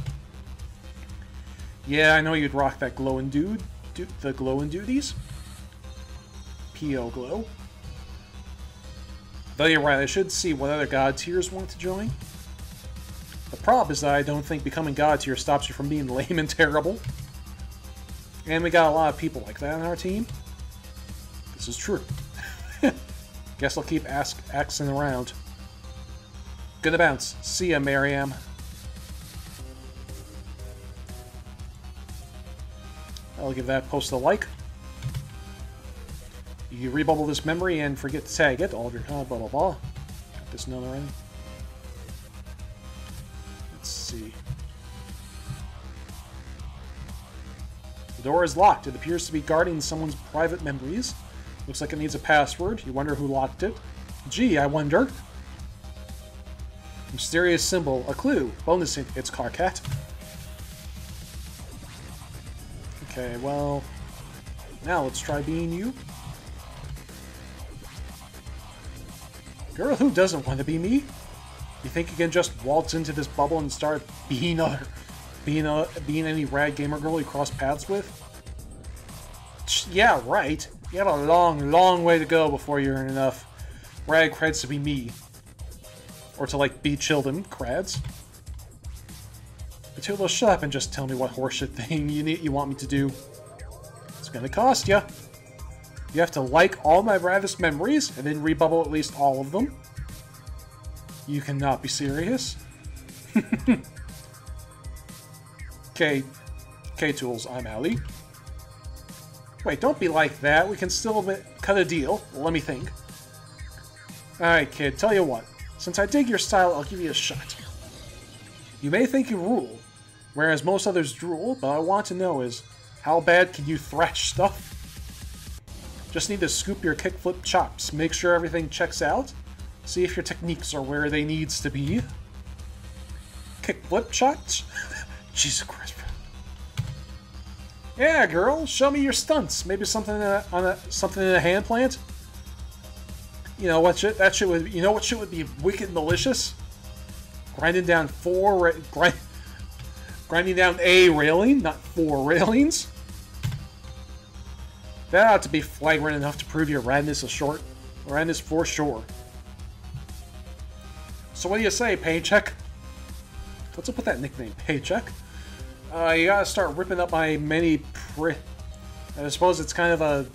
Yeah, I know you'd rock that glowing dude. The glowing duties. P.O. Glow. Though you're right, I should see what other god tiers want to join. The problem is that I don't think becoming god tier stops you from being lame and terrible. And we got a lot of people like that on our team. This is true. Guess I'll keep axing around. Good to bounce. See ya, Mariam. I'll give that post a like. You rebubble this memory and forget to tag it. All of your blah blah blah. Got this known already. Let's see. The door is locked. It appears to be guarding someone's private memories. Looks like it needs a password. You wonder who locked it. Gee, I wonder. Mysterious symbol. A clue. Bonus hint. It's Carcat. Okay, well... Now let's try being you. Girl, who doesn't want to be me? You think you can just waltz into this bubble and start being any rad gamer girl you cross paths with? Yeah, right. You have a long, long way to go before you're in enough rad creds to be me. Or to, like, be children crads. Matilda, shut up and just tell me what horseshit thing you want me to do. It's gonna cost ya. You have to like all my raddest memories and then rebubble at least all of them. You cannot be serious. K-Tools, I'm Ali. Wait, don't be like that. We can still cut a deal. Let me think. Alright, kid, tell you what. Since I dig your style, I'll give you a shot. You may think you rule, whereas most others drool, but I want to know is, how bad can you thrash stuff? Just need to scoop your kickflip chops, make sure everything checks out, see if your techniques are where they needs to be. Kickflip chops? Jesus Christ. Yeah, girl, show me your stunts. Maybe something something in a hand plant. You know what shit? That shit would. You know what shit would be wicked malicious? Grinding down grinding down a railing, not 4 railings. That ought to be flagrant enough to prove your radness for sure. So what do you say, Paycheck? What's up with that nickname, Paycheck? You gotta start ripping up my many I suppose it's kind of a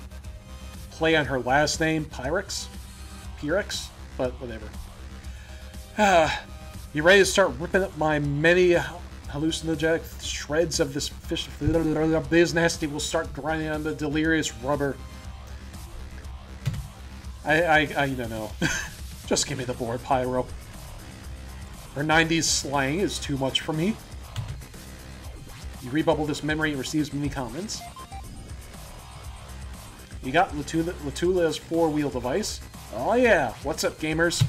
play on her last name, Pyrex? Pyrex? But whatever. You ready to start ripping up my many hallucinogenic shreds of this fish? Biz Nasty will start grinding on the delirious rubber. I don't know. Just give me the board, Pyro. Her 90s slang is too much for me. You rebubble this memory and receives many comments. You got Latula's 4-wheel device. Oh yeah, what's up, gamers?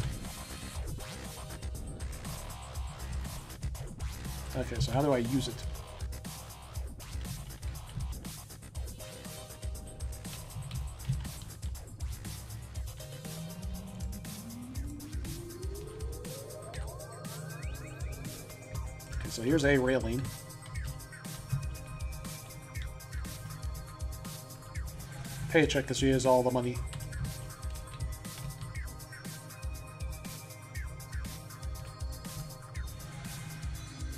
Okay, so how do I use it? Okay, so here's a railing. Paycheck because she has all the money.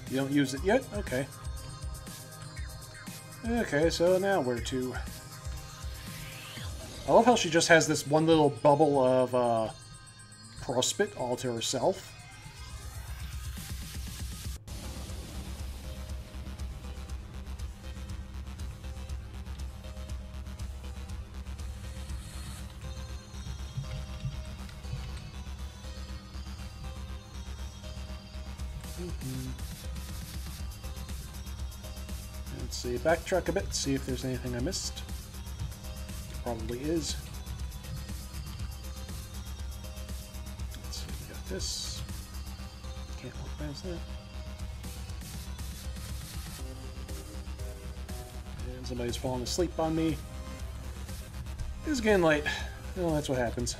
You don't use it yet? Okay. Okay, so now where to? I love how she just has this one little bubble of prospect all to herself. Let's see, backtrack a bit, see if there's anything I missed. Probably is. Let's see, we got this. Can't look past that. And somebody's falling asleep on me. It's getting late. Well, that's what happens.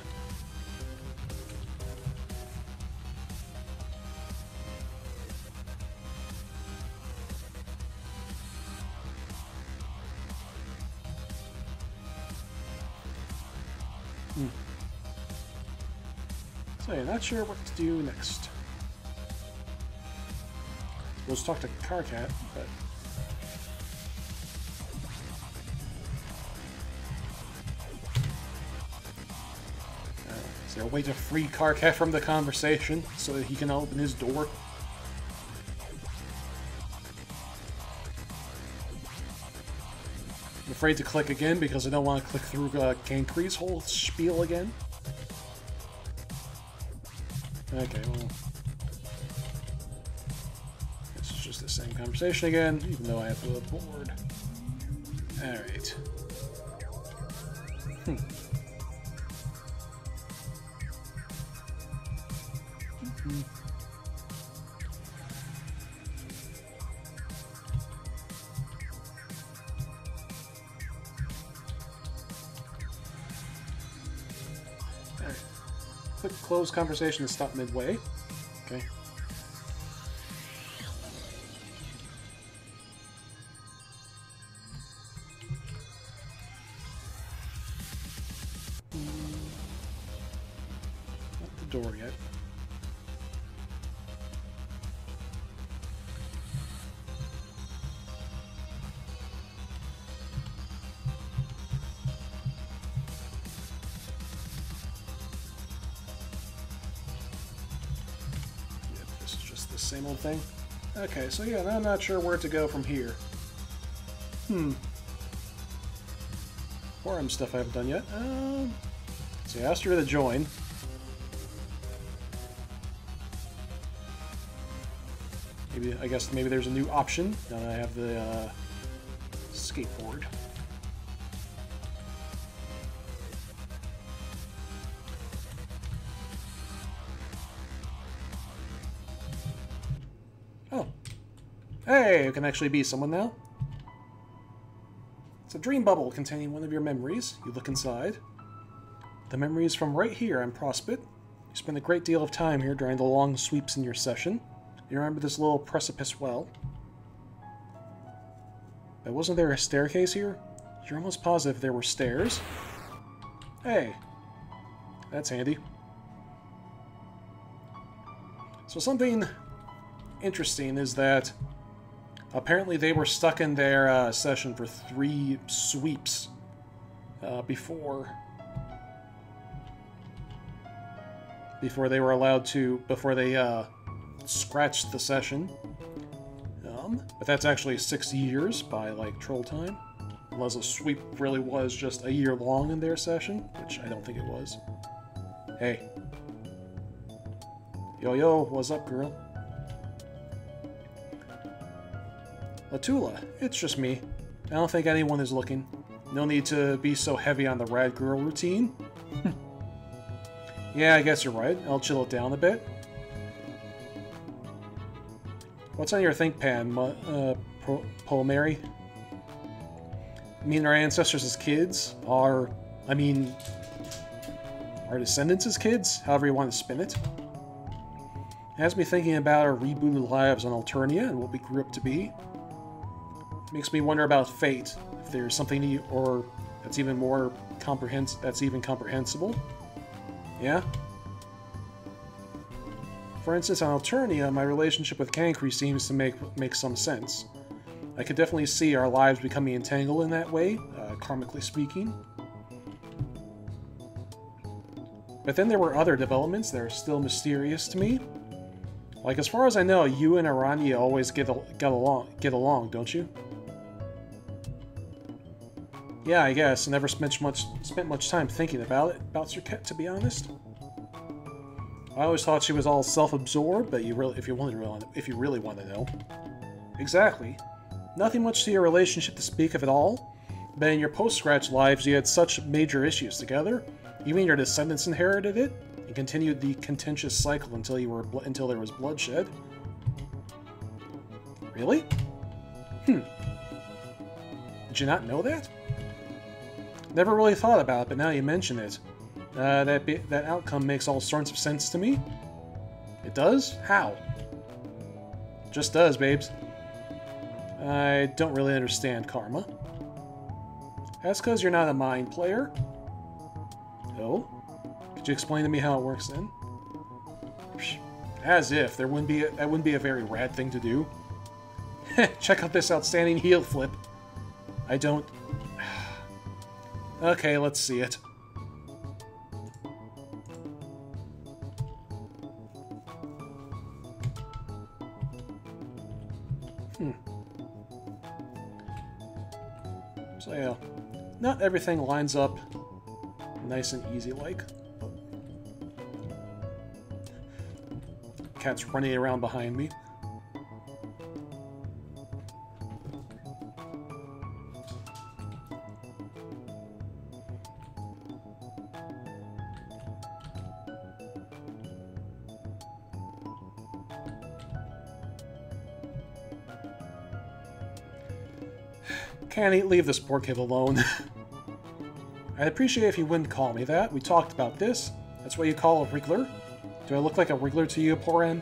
So yeah, not sure what to do next. Let's talk to Carcat, but is there a way to free Carcat from the conversation so that he can open his door? I'm afraid to click again because I don't want to click through Cancre's whole spiel again. Okay, well, this is just the same conversation again, even though I have the board. Alright. Click close conversation to stop midway. Okay. Not the door yet. Same old thing. Okay, so yeah, I'm not sure where to go from here. forum stuff I haven't done yet. So I asked her to join. Maybe, I guess maybe there's a new option now that I have the skateboard. Oh. Hey, I can actually be someone now. It's a dream bubble containing one of your memories. You look inside. The memory is from right here on Prospect. You spend a great deal of time here during the long sweeps in your session. You remember this little precipice well. But wasn't there a staircase here? You're almost positive there were stairs. Hey, that's handy. So something interesting is that apparently they were stuck in their session for 3 sweeps before they were allowed to, before they scratched the session. But that's actually 6 years by, like, troll time. Unless a sweep really was just a year long in their session, which I don't think it was. Hey. Yo, what's up, girl? Latula, it's just me. I don't think anyone is looking. No need to be so heavy on the rad girl routine. Yeah, I guess you're right. I'll chill it down a bit. What's on your ThinkPad, Polmary? You mean our ancestors as kids? Our descendants as kids? However you want to spin it. It has me thinking about our rebooted lives on Alternia and what we grew up to be. It makes me wonder about fate. If there's something or that's even more comprehensible. Yeah? For instance, on Alternia, my relationship with Cancri seems to make some sense. I could definitely see our lives becoming entangled in that way, karmically speaking. But then there were other developments that are still mysterious to me. Like, as far as I know, you and Arania always get along, don't you? Yeah, I guess. I never spent much time thinking about Serket, to be honest. I always thought she was all self-absorbed, but if you really want to know. Exactly. Nothing much to your relationship to speak of at all. But in your post-scratch lives, you had such major issues together. Even your descendants inherited it, and continued the contentious cycle until there was bloodshed. Really? Did you not know that? Never really thought about it, but now you mention it. That outcome makes all sorts of sense to me. It does? How? Just does, babes. I don't really understand karma. That's because you're not a mind player. Oh? Could you explain to me how it works then? As if. That wouldn't be a very rad thing to do. Check out this outstanding heel flip. I don't... Okay, let's see it. So yeah, not everything lines up nice and easy like. Cat's running around behind me. Can't leave this poor kid alone. I'd appreciate if you wouldn't call me that. We talked about this. That's what you call a wriggler? Do I look like a wriggler to you, Poran?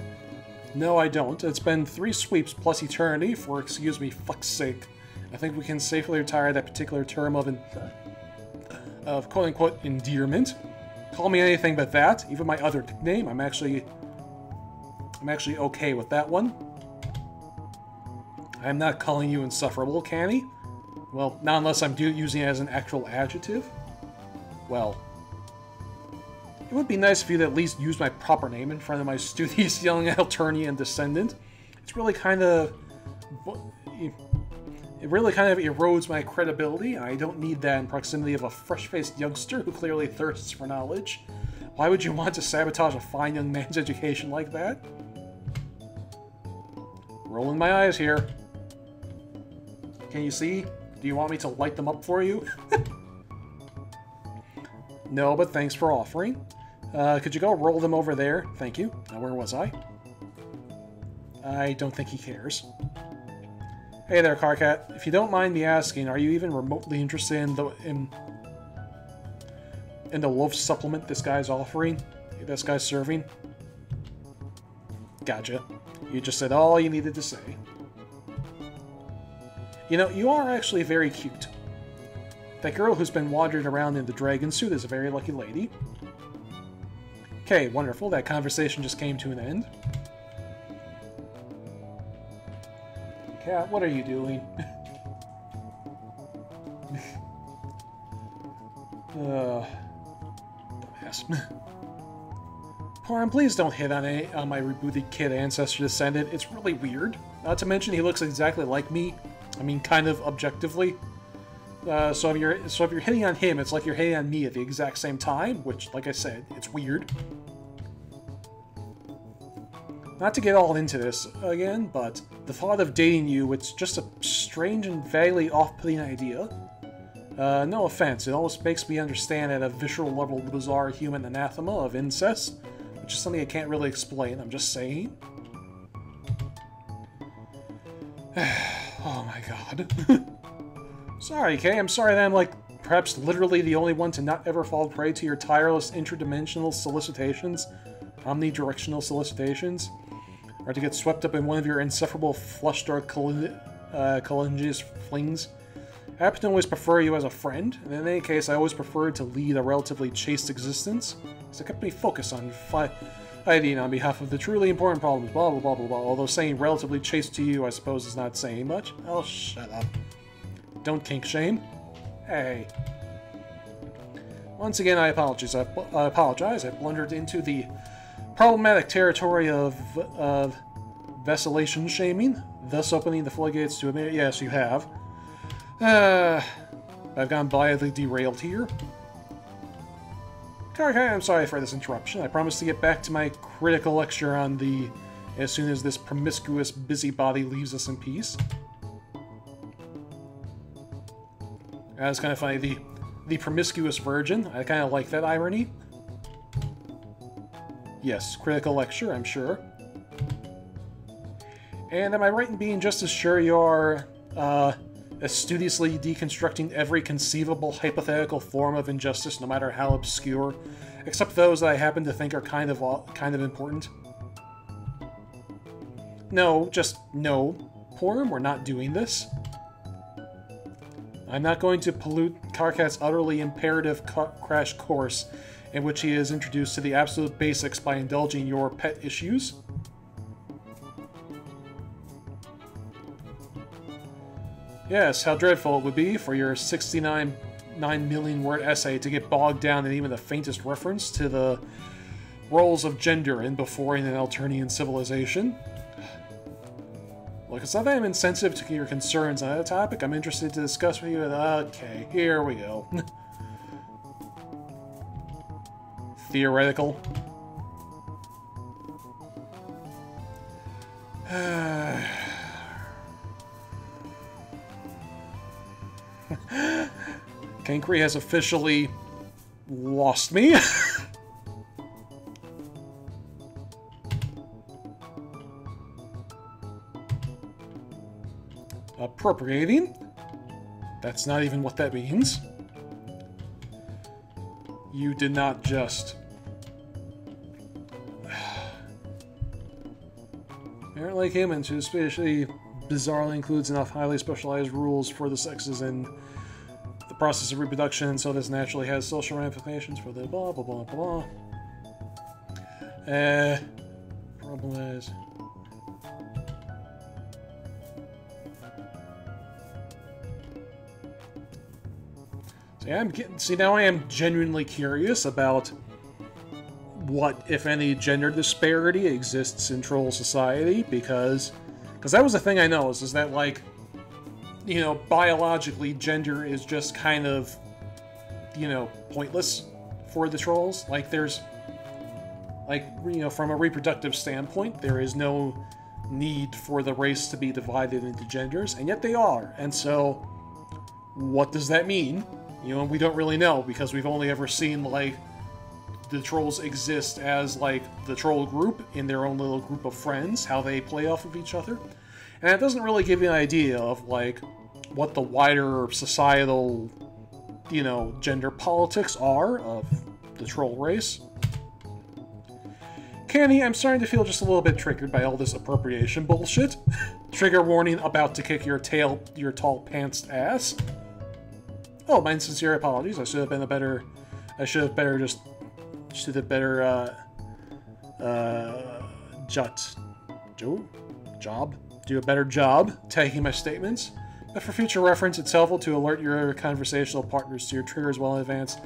No, I don't. It's been 3 sweeps plus eternity for, excuse me, fuck's sake. I think we can safely retire that particular term of quote-unquote endearment. Call me anything but that. Even my other nickname. I'm actually okay with that one. I'm not calling you insufferable, Canny. Well, not unless I'm using it as an actual adjective. Well, it would be nice if you'd at least use my proper name in front of my studious young Alternian descendant. It's really kind of... It really kind of erodes my credibility. I don't need that in proximity of a fresh-faced youngster who clearly thirsts for knowledge. Why would you want to sabotage a fine young man's education like that? Rolling my eyes here. Can you see? Do you want me to light them up for you? No, but thanks for offering. Could you go roll them over there? Thank you. Now, where was I? I don't think he cares. Hey there, Carcat. If you don't mind me asking, are you even remotely interested in the loaf supplement this guy's offering? This guy's serving? Gotcha. You just said all you needed to say. You know, you are actually very cute. That girl who's been wandering around in the dragon suit is a very lucky lady. Okay, wonderful. That conversation just came to an end. Cat, what are you doing? Dumbass. Porum, please don't hit on my rebooted kid ancestor descendant. It's really weird. Not to mention he looks exactly like me. I mean, kind of objectively. So if you're hitting on him, it's like you're hitting on me at the exact same time, which, like I said, it's weird. Not to get all into this again, but the thought of dating you, it's just a strange and vaguely off-putting idea. No offense, it almost makes me understand at a visceral level the bizarre human anathema of incest, which is something I can't really explain, I'm just saying. Oh my god. Sorry, Kay, I'm sorry that I'm, like, perhaps literally the only one to not ever fall prey to your tireless interdimensional solicitations, omnidirectional solicitations, or to get swept up in one of your insufferable flush-dark calengious flings. I happen to always prefer you as a friend, and in any case, I always preferred to lead a relatively chaste existence, because it kept me focused on fighting on behalf of the truly important problems, blah blah blah blah blah, although saying relatively chaste to you, I suppose, is not saying much. Oh, shut up. Don't kink shame. Hey. Once again, I apologize. I blundered into the problematic territory of vacillation shaming, thus opening the floodgates to a... Yes, you have. I've gone wildly derailed here. Karkai, I'm sorry for this interruption. I promise to get back to my critical lecture on the... as soon as this promiscuous busybody leaves us in peace. That's kind of funny. The promiscuous virgin. I kind of like that irony. Yes, critical lecture, I'm sure. And am I right in being just as sure you're studiously deconstructing every conceivable hypothetical form of injustice, no matter how obscure, except those that I happen to think are kind of important? No, just no. Porum, we're not doing this. I'm not going to pollute Karkat's utterly imperative crash course in which he is introduced to the absolute basics by indulging your pet issues. Yes, how dreadful it would be for your 69 million word essay to get bogged down in even the faintest reference to the roles of gender in before an Alternian civilization. Look, it's not that I'm insensitive to your concerns on that topic. I'm interested to discuss with you. Okay, here we go. Theoretical. Kankri has officially lost me. Appropriating? That's not even what that means. You did not just... Apparently humans, who especially bizarrely includes enough highly specialized rules for the sexes in the process of reproduction, so this naturally has social ramifications for the blah blah blah blah blah. Problem is... See, now I am genuinely curious about what, if any, gender disparity exists in troll society, because that was the thing I noticed, is that, like, you know, biologically, gender is just kind of, you know, pointless for the trolls. Like, there's, like, you know, from a reproductive standpoint, there is no need for the race to be divided into genders, and yet they are. And so, what does that mean? You know, we don't really know, because we've only ever seen, like, the trolls exist as, like, the troll group in their own little group of friends, how they play off of each other. And it doesn't really give you an idea of, like, what the wider societal, you know, gender politics are of the troll race. Canny, I'm starting to feel just a little bit triggered by all this appropriation bullshit. Trigger warning, about to kick your tall pantsed ass. Oh, my sincere apologies. I should have been a better... Do a better job tagging my statements. But for future reference, it's helpful to alert your conversational partners to your triggers well in advance.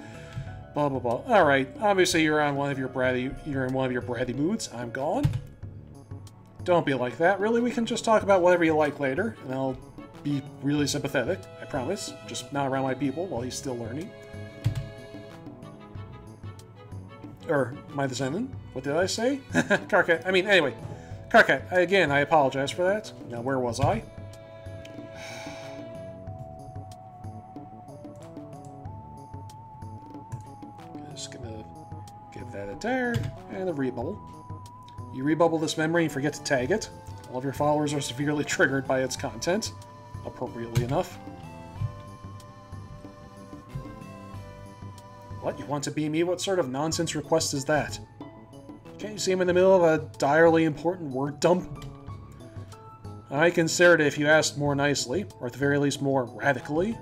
Blah blah blah. All right. Obviously, you're in one of your bratty moods. I'm gone. Don't be like that. Really, we can just talk about whatever you like later, and I'll be really sympathetic. I promise. Just not around my people while he's still learning. Or my descendant. What did I say? Carcat. I mean, anyway. Carcat. Again, I apologize for that. Now, where was I? Just gonna give that a tag and a rebubble. You rebubble this memory and forget to tag it. All of your followers are severely triggered by its content, appropriately enough. What, you want to be me? What sort of nonsense request is that? Can't you see I'm in the middle of a direly important word dump? I consider it if you asked more nicely, or at the very least more radically.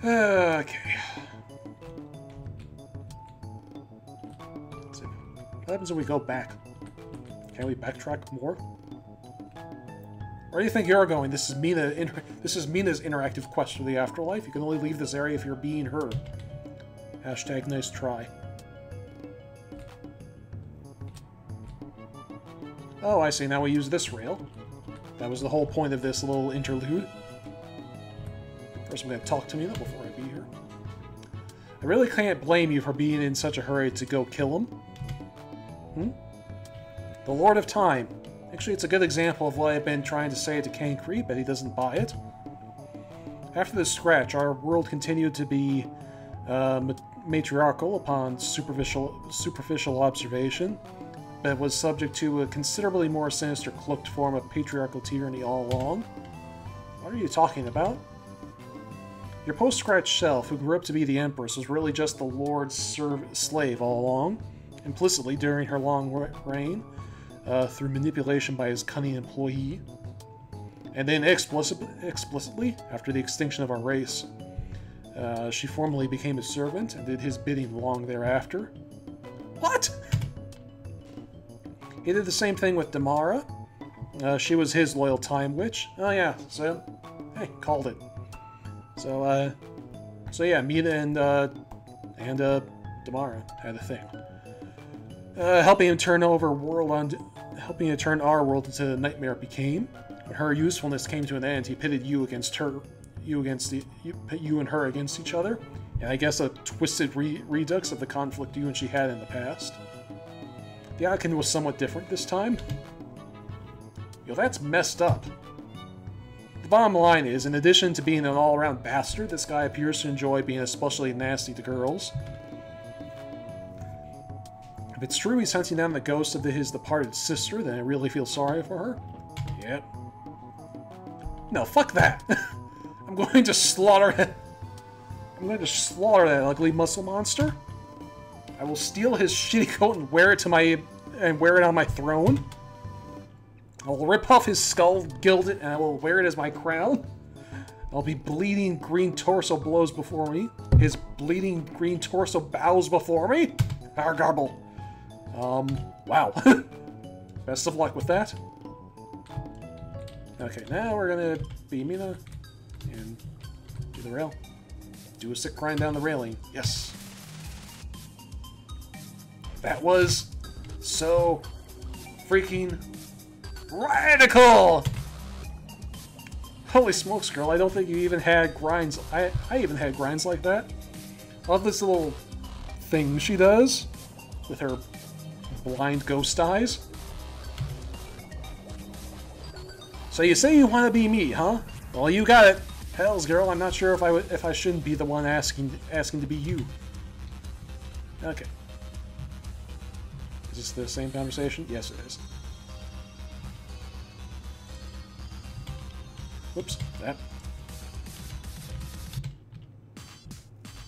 Okay. Let's see. What happens if we go back? Can we backtrack more? Where do you think you're going? This is Mina's interactive quest for the afterlife. You can only leave this area if you're being her. Hashtag nice try. Oh, I see. Now we use this rail. That was the whole point of this little interlude. First, I'm going to talk to Mina before I be here. I really can't blame you for being in such a hurry to go kill him. The Lord of Time. Actually, it's a good example of what I've been trying to say to Cancri, but he doesn't buy it. After this scratch, our world continued to be matriarchal upon superficial observation, but was subject to a considerably more sinister cloaked form of patriarchal tyranny all along. What are you talking about? Your post-scratch self, who grew up to be the Empress, was really just the Lord's slave all along, implicitly during her long reign, through manipulation by his cunning employee, and then explicitly, after the extinction of our race. She formally became his servant and did his bidding long thereafter. What? He did the same thing with Damara. She was his loyal time witch. Oh yeah, so, hey, called it. So yeah, Mina and Damara had a thing. Helping him turn our world into the nightmare it became. When her usefulness came to an end, he pitted you and her against each other, and I guess a twisted redux of the conflict you and she had in the past. The outcome was somewhat different this time. Yo, that's messed up. The bottom line is, in addition to being an all-around bastard, this guy appears to enjoy being especially nasty to girls. If it's true he's hunting down the ghost of his departed sister, then I really feel sorry for her. Yep. No, fuck that! I'm going to slaughter that ugly muscle monster. I will steal his shitty coat and wear it on my throne. I will rip off his skull, gild it, and I will wear it as my crown. I'll be bleeding green torso blows before me. His bleeding green torso bows before me. Garble. Wow. Best of luck with that. Okay, now we're gonna be Mina and do the rail. Do a sick grind down the railing. Yes. That was so freaking radical! Holy smokes, girl, I don't think you even had grinds. I even had grinds like that. I love this little thing she does with her blind ghost eyes. So you say you want to be me, huh? Well, you got it. Hells, girl, I'm not sure if I shouldn't be the one asking to be you. Okay. Is this the same conversation? Yes, it is. Whoops, that.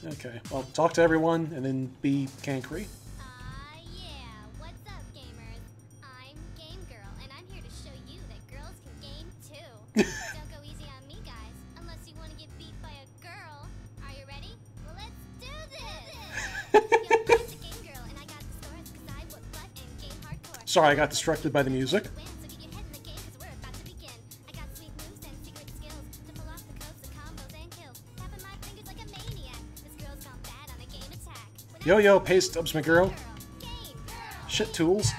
Okay, well, talk to everyone and then be cankery. Yeah, what's up, gamers? I'm Game Girl, and I'm here to show you that girls can game too. Don't go easy on me, guys, unless you want to get beat by a girl. Are you ready? Well, let's do this! Yo, I'm the Game Girl, and I got the scores because I whip butt and game hardcore. Sorry, I got distracted by the music. Yo, pay stubs, my girl. Shit tools.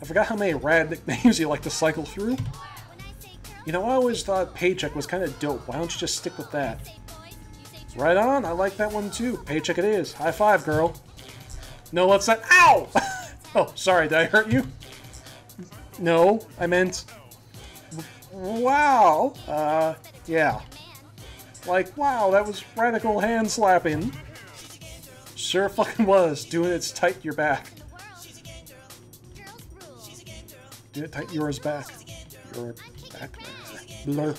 I forgot how many rad nicknames you like to cycle through. You know, I always thought Paycheck was kind of dope. Why don't you just stick with that? Right on, I like that one too. Paycheck it is. High five, girl. No, what's that? Ow! Oh, sorry, did I hurt you? No, I meant... Wow. Yeah. Like, wow, that was radical hand slapping. Sure fucking was. Doing it's tight your back. Do it tight yours back. Your back. Blur.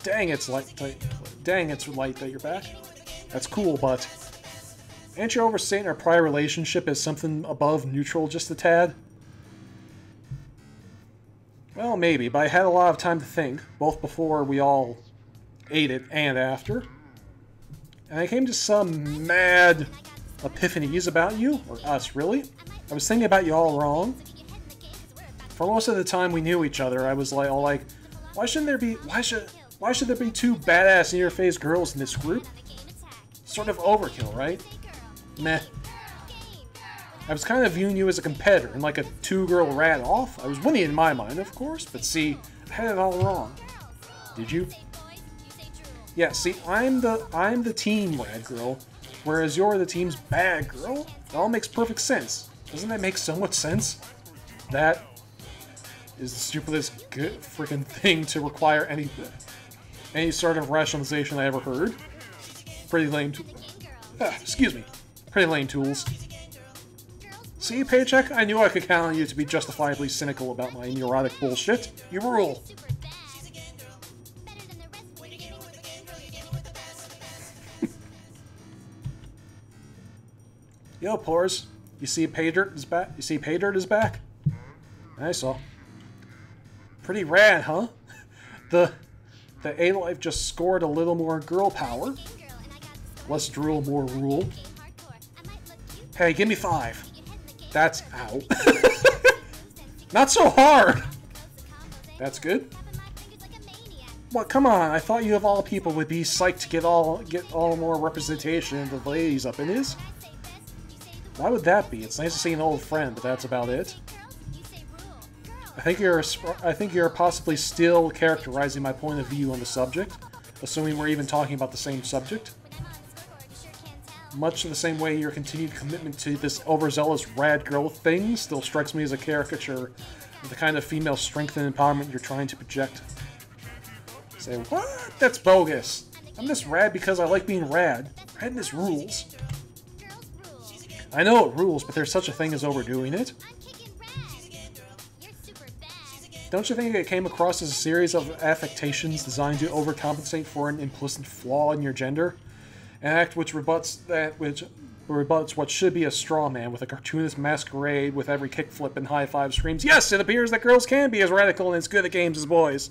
Dang, it's light tight. Dang, it's light at your back. That's cool, but ain't you overstating our prior relationship as something above neutral just a tad? Well, maybe, but I had a lot of time to think, both before we all ate it and after. And I came to some mad epiphanies about you, or us, really. I was thinking about you all wrong. For most of the time we knew each other, I was like, all like, why should there be two badass in-your-face girls in this group? Sort of overkill, right? Meh. I was kind of viewing you as a competitor and like a two-girl rat off. I was winning in my mind, of course, but see, I had it all wrong. Did you? Yeah, see, I'm the team rad girl, whereas you're the team's bad girl. It all makes perfect sense. Doesn't that make so much sense? That is the stupidest freaking thing to require any sort of rationalization I ever heard. Pretty lame. Excuse me. Pretty lame tools. See, Paycheck? I knew I could count on you to be justifiably cynical about my neurotic bullshit. You rule. Yo, Pores. You see Paydirt is back? You see Paydirt is back? I saw. Pretty rad, huh? The A-Life just scored a little more girl power. Less drool, more rule. Hey, give me 5. That's out. Not so hard! That's good. What, come on, I thought you of all people would be psyched to get all more representation of the ladies up in his. Why would that be? It's nice to see an old friend, but that's about it. I think you're possibly still characterizing my point of view on the subject, assuming we're even talking about the same subject. Much in the same way your continued commitment to this overzealous rad girl thing still strikes me as a caricature of the kind of female strength and empowerment you're trying to project. Say, what? That's bogus. I'm this rad because I like being rad. Radness rules. I know it rules, but there's such a thing as overdoing it. Don't you think it came across as a series of affectations designed to overcompensate for an implicit flaw in your gender? An act which rebuts what should be a straw man with a cartoonist masquerade with every kickflip and high five screams, yes, it appears that girls can be as radical and as good at games as boys,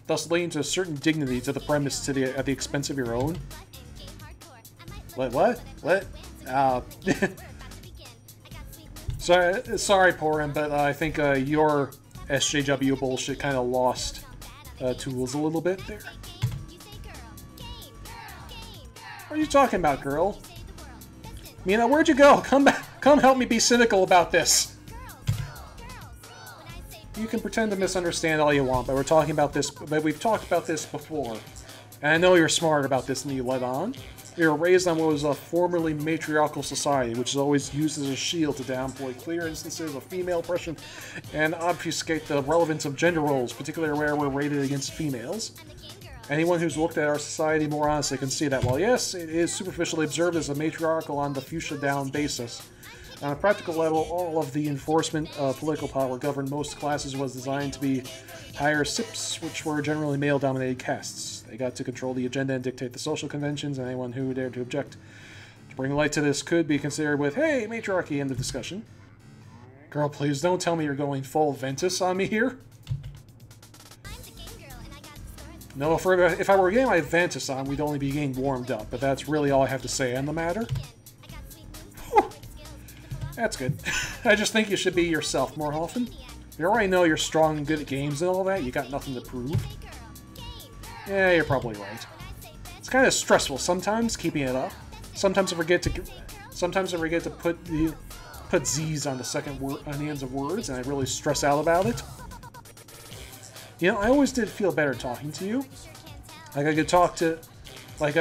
thus leading to a certain dignity to the premise at the expense of your own. What? Sorry, Porin, but I think your SJW bullshit kind of lost tools a little bit there. What are you talking about, girl? Mina, where'd you go? Come back! Come help me be cynical about this. You can pretend to misunderstand all you want, but we're talking about this. But we've talked about this before, and I know you're smart about this than you let on. We were raised on what was a formerly matriarchal society, which is always used as a shield to downplay clear instances of female oppression and obfuscate the relevance of gender roles, particularly where we're rated against females. Anyone who's looked at our society more honestly can see that, while yes, it is superficially observed as a matriarchal on the fuchsia-down basis. On a practical level, all of the enforcement of political power governed most classes was designed to be higher sips, which were generally male-dominated castes. They got to control the agenda and dictate the social conventions, and anyone who dared to object to bring light to this could be considered with, hey, matriarchy, end of discussion. Girl, please don't tell me you're going full Ventus on me here. No, if I were getting my Ventus on, we'd only be getting warmed up, but that's really all I have to say on the matter. Whew. That's good. I just think you should be yourself more often. You already know you're strong and good at games and all that, you got nothing to prove. Yeah, you're probably right. It's kind of stressful sometimes, keeping it up. Sometimes I forget to put Z's on the ends of words, and I really stress out about it. You know, I always did feel better talking to you. Like I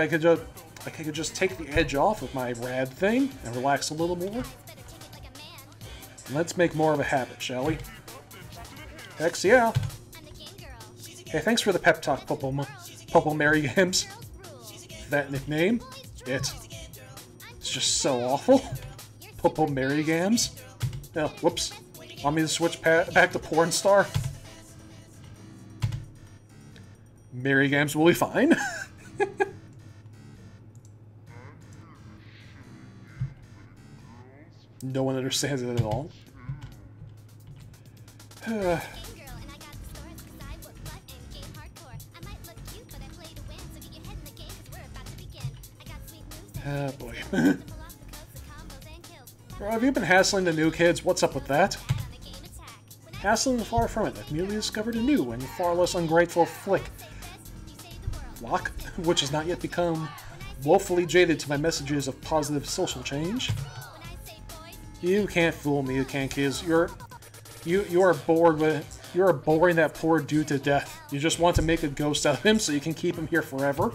could just take the edge off with my rad thing and relax a little more. Let's make more of a habit, shall we? Hex yeah. Hey, thanks for the pep talk, Popo Mary Games. That nickname, it's just so awful. Popo Mary Games. Oh, whoops. Want me to switch back to porn star? Mary Games will be fine. No one understands it at all. Ah, boy. Bro, have you been hassling the new kids? What's up with that? Hassling is far from it. I've merely discovered a new and far less ungrateful flock, which has not yet become woefully jaded to my messages of positive social change. You can't fool me, you can't, kids. You are boring that poor dude to death. You just want to make a ghost out of him so you can keep him here forever.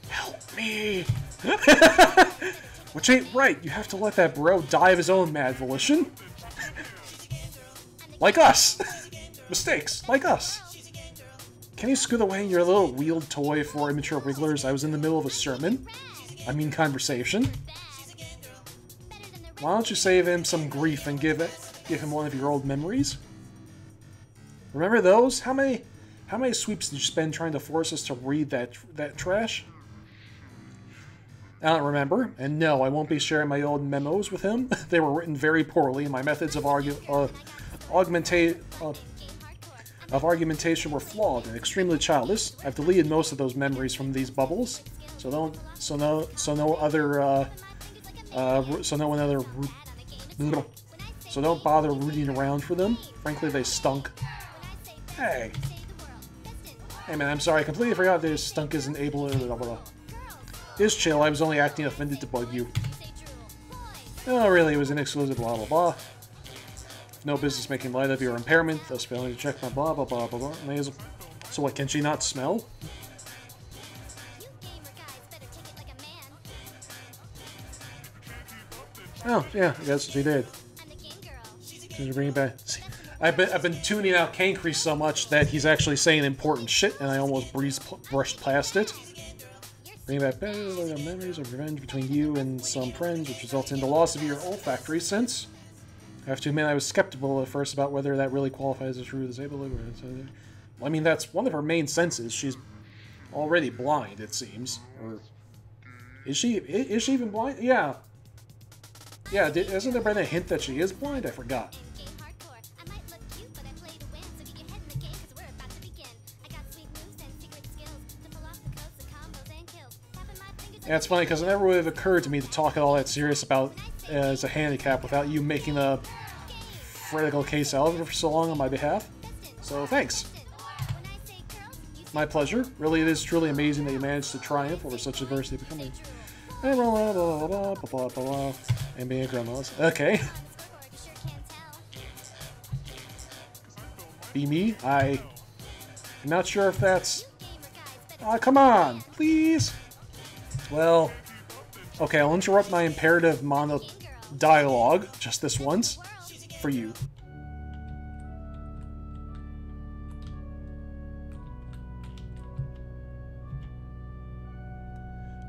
Help me! Which ain't right. You have to let that bro die of his own mad volition. Like us. Mistakes, like us. Can you scoot away your little wheeled toy for immature wigglers? I was in the middle of a sermon. I mean conversation. Why don't you save him some grief and give him one of your old memories? Remember those? How many sweeps did you spend trying to force us to read that trash? I don't remember, and no, I won't be sharing my old memos with him. They were written very poorly, and my methods of argumentation were flawed and extremely childish. I've deleted most of those memories from these bubbles, so no don't bother rooting around for them. Frankly, they stunk. Hey man, I'm sorry, I completely forgot this stunk isn't able to. It's chill, I was only acting offended to bug you. Oh, really, it was inexclusive, blah blah blah. No business making light of your impairment, thus failing to check my blah blah blah blah blah. So what, can she not smell? Oh, yeah, I guess she did. She's bringing back. See, I've been tuning out Cancre so much that he's actually saying important shit, and I almost brushed past it. Bringing back memories of revenge between you and some friends, which resulted in the loss of your olfactory sense. I have to admit, I was skeptical at first about whether that really qualifies as true disabled. Well, I mean, that's one of her main senses. She's already blind, it seems. Or is she even blind? Yeah. Yeah, hasn't there been a hint that she is blind? I forgot. Yeah, it's funny because it never would have occurred to me to talk at all that serious about as a handicap without you making a critical case out of it for so long on my behalf. So thanks. My pleasure. Really, it is truly amazing that you managed to triumph over such adversity, becoming And being a grandma's. Okay. Be me? I'm not sure if that's... come on, please. Well, okay, I'll interrupt my imperative mono dialogue just this once for you.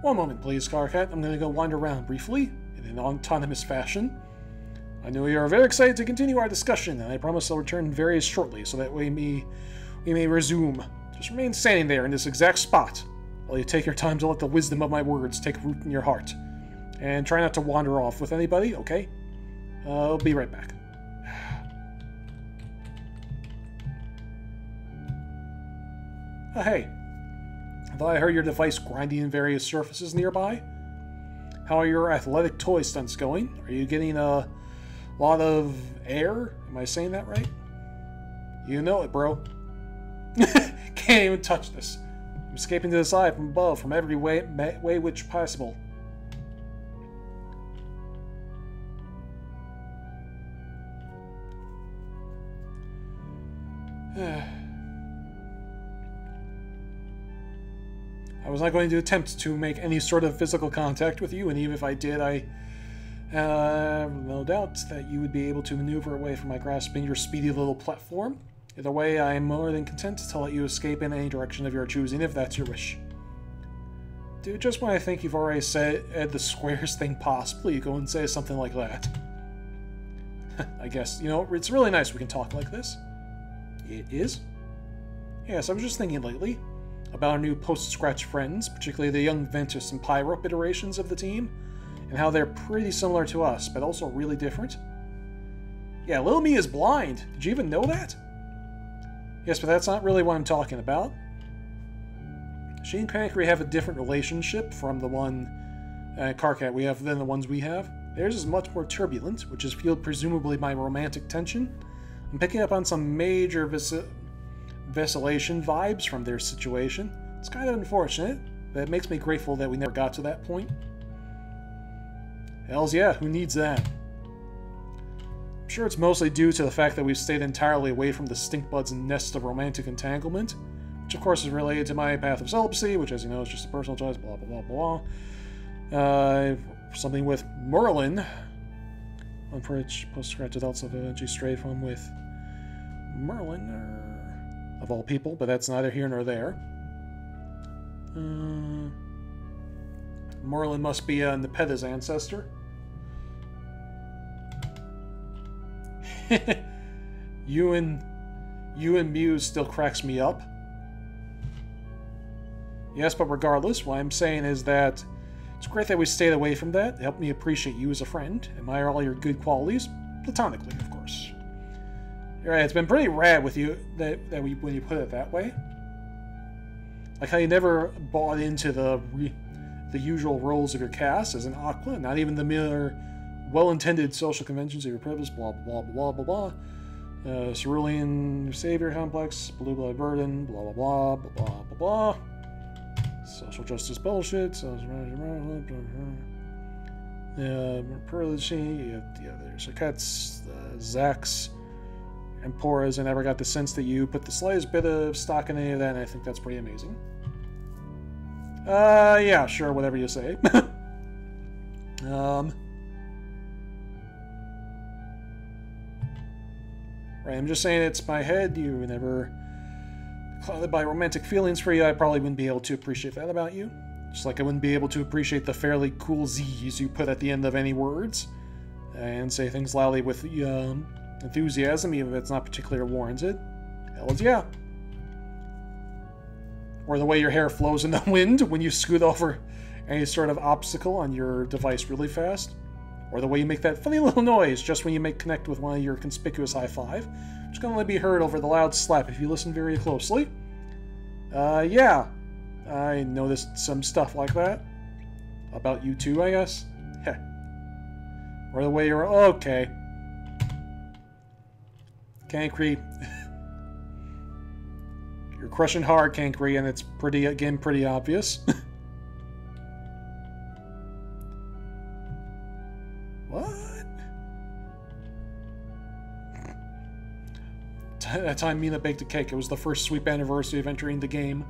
One moment, please, Carcat. I'm going to go wander around briefly in an autonomous fashion. I know you are very excited to continue our discussion, and I promise I'll return very shortly, so that way we may resume. Just remain standing there in this exact spot while you take your time to let the wisdom of my words take root in your heart. And try not to wander off with anybody, okay? I'll be right back. Oh, hey. I thought I heard your device grinding in various surfaces nearby. How are your athletic toy stunts going? Are you getting a lot of air? Am I saying that right? You know it, bro. Can't even touch this. I'm escaping to the side from above from every way which possible. I was not going to attempt to make any sort of physical contact with you, and even if I did, I have no doubt that you would be able to maneuver away from my grasping your speedy little platform. Either way, I am more than content to let you escape in any direction of your choosing, if that's your wish. Dude, just when I think you've already said the squarest thing possible, you go and say something like that. I guess, you know, it's really nice we can talk like this. It is? Yes, I was just thinking lately about our new post-scratch friends, particularly the young Ventus and Pyro iterations of the team, and how they're pretty similar to us, but also really different. Yeah, Lil Me is blind. Did you even know that? Yes, but that's not really what I'm talking about. She and Pancree have a different relationship from the one Carcat we have than the ones we have. Theirs is much more turbulent, which is fueled presumably by romantic tension. I'm picking up on some major vacillation vibes from their situation. It's kind of unfortunate, but it makes me grateful that we never got to that point. Hells yeah, who needs that? I'm sure it's mostly due to the fact that we've stayed entirely away from the stink buds and nests of romantic entanglement, which of course is related to my path of celibacy, which as you know is just a personal choice, blah blah blah blah. Something with Merlin, one for which post-scratch adults have eventually strayed from with Merlin, of all people, but that's neither here nor there. Merlin must be Nepeda's ancestor. You and Muse still cracks me up. Yes, but regardless, what I'm saying is that it's great that we stayed away from that. It helped me appreciate you as a friend, admire all your good qualities, platonically, of course. You're right, it's been pretty rad with you when you put it that way. Like how you never bought into the usual roles of your cast as an Aqua, not even the mere well-intended social conventions of your purpose, blah blah blah blah blah blah. Cerulean Savior Complex, Blue Blood Burden, blah blah blah blah blah blah blah. Social justice bullshit. Perligy, there's Arquettes, Zax, Emporas. I never got the sense that you put the slightest bit of stock in any of that, and I think that's pretty amazing. Yeah, sure, whatever you say. Right, I'm just saying it's my head. You were never clouded by romantic feelings for you. I probably wouldn't be able to appreciate that about you. Just like I wouldn't be able to appreciate the fairly cool Z's you put at the end of any words. And say things loudly with enthusiasm, even if it's not particularly warranted. Hells yeah. Or the way your hair flows in the wind when you scoot over any sort of obstacle on your device really fast. Or the way you make that funny little noise just when you connect with one of your conspicuous high five, which can only be heard over the loud slap if you listen very closely. Yeah, I noticed some stuff like that. About you too, I guess. Heh. Or the way you're... Okay. Cancree. You're crushing hard, Cancree, and it's pretty obvious. that time Mina baked a cake. It was the first sweep anniversary of entering the game.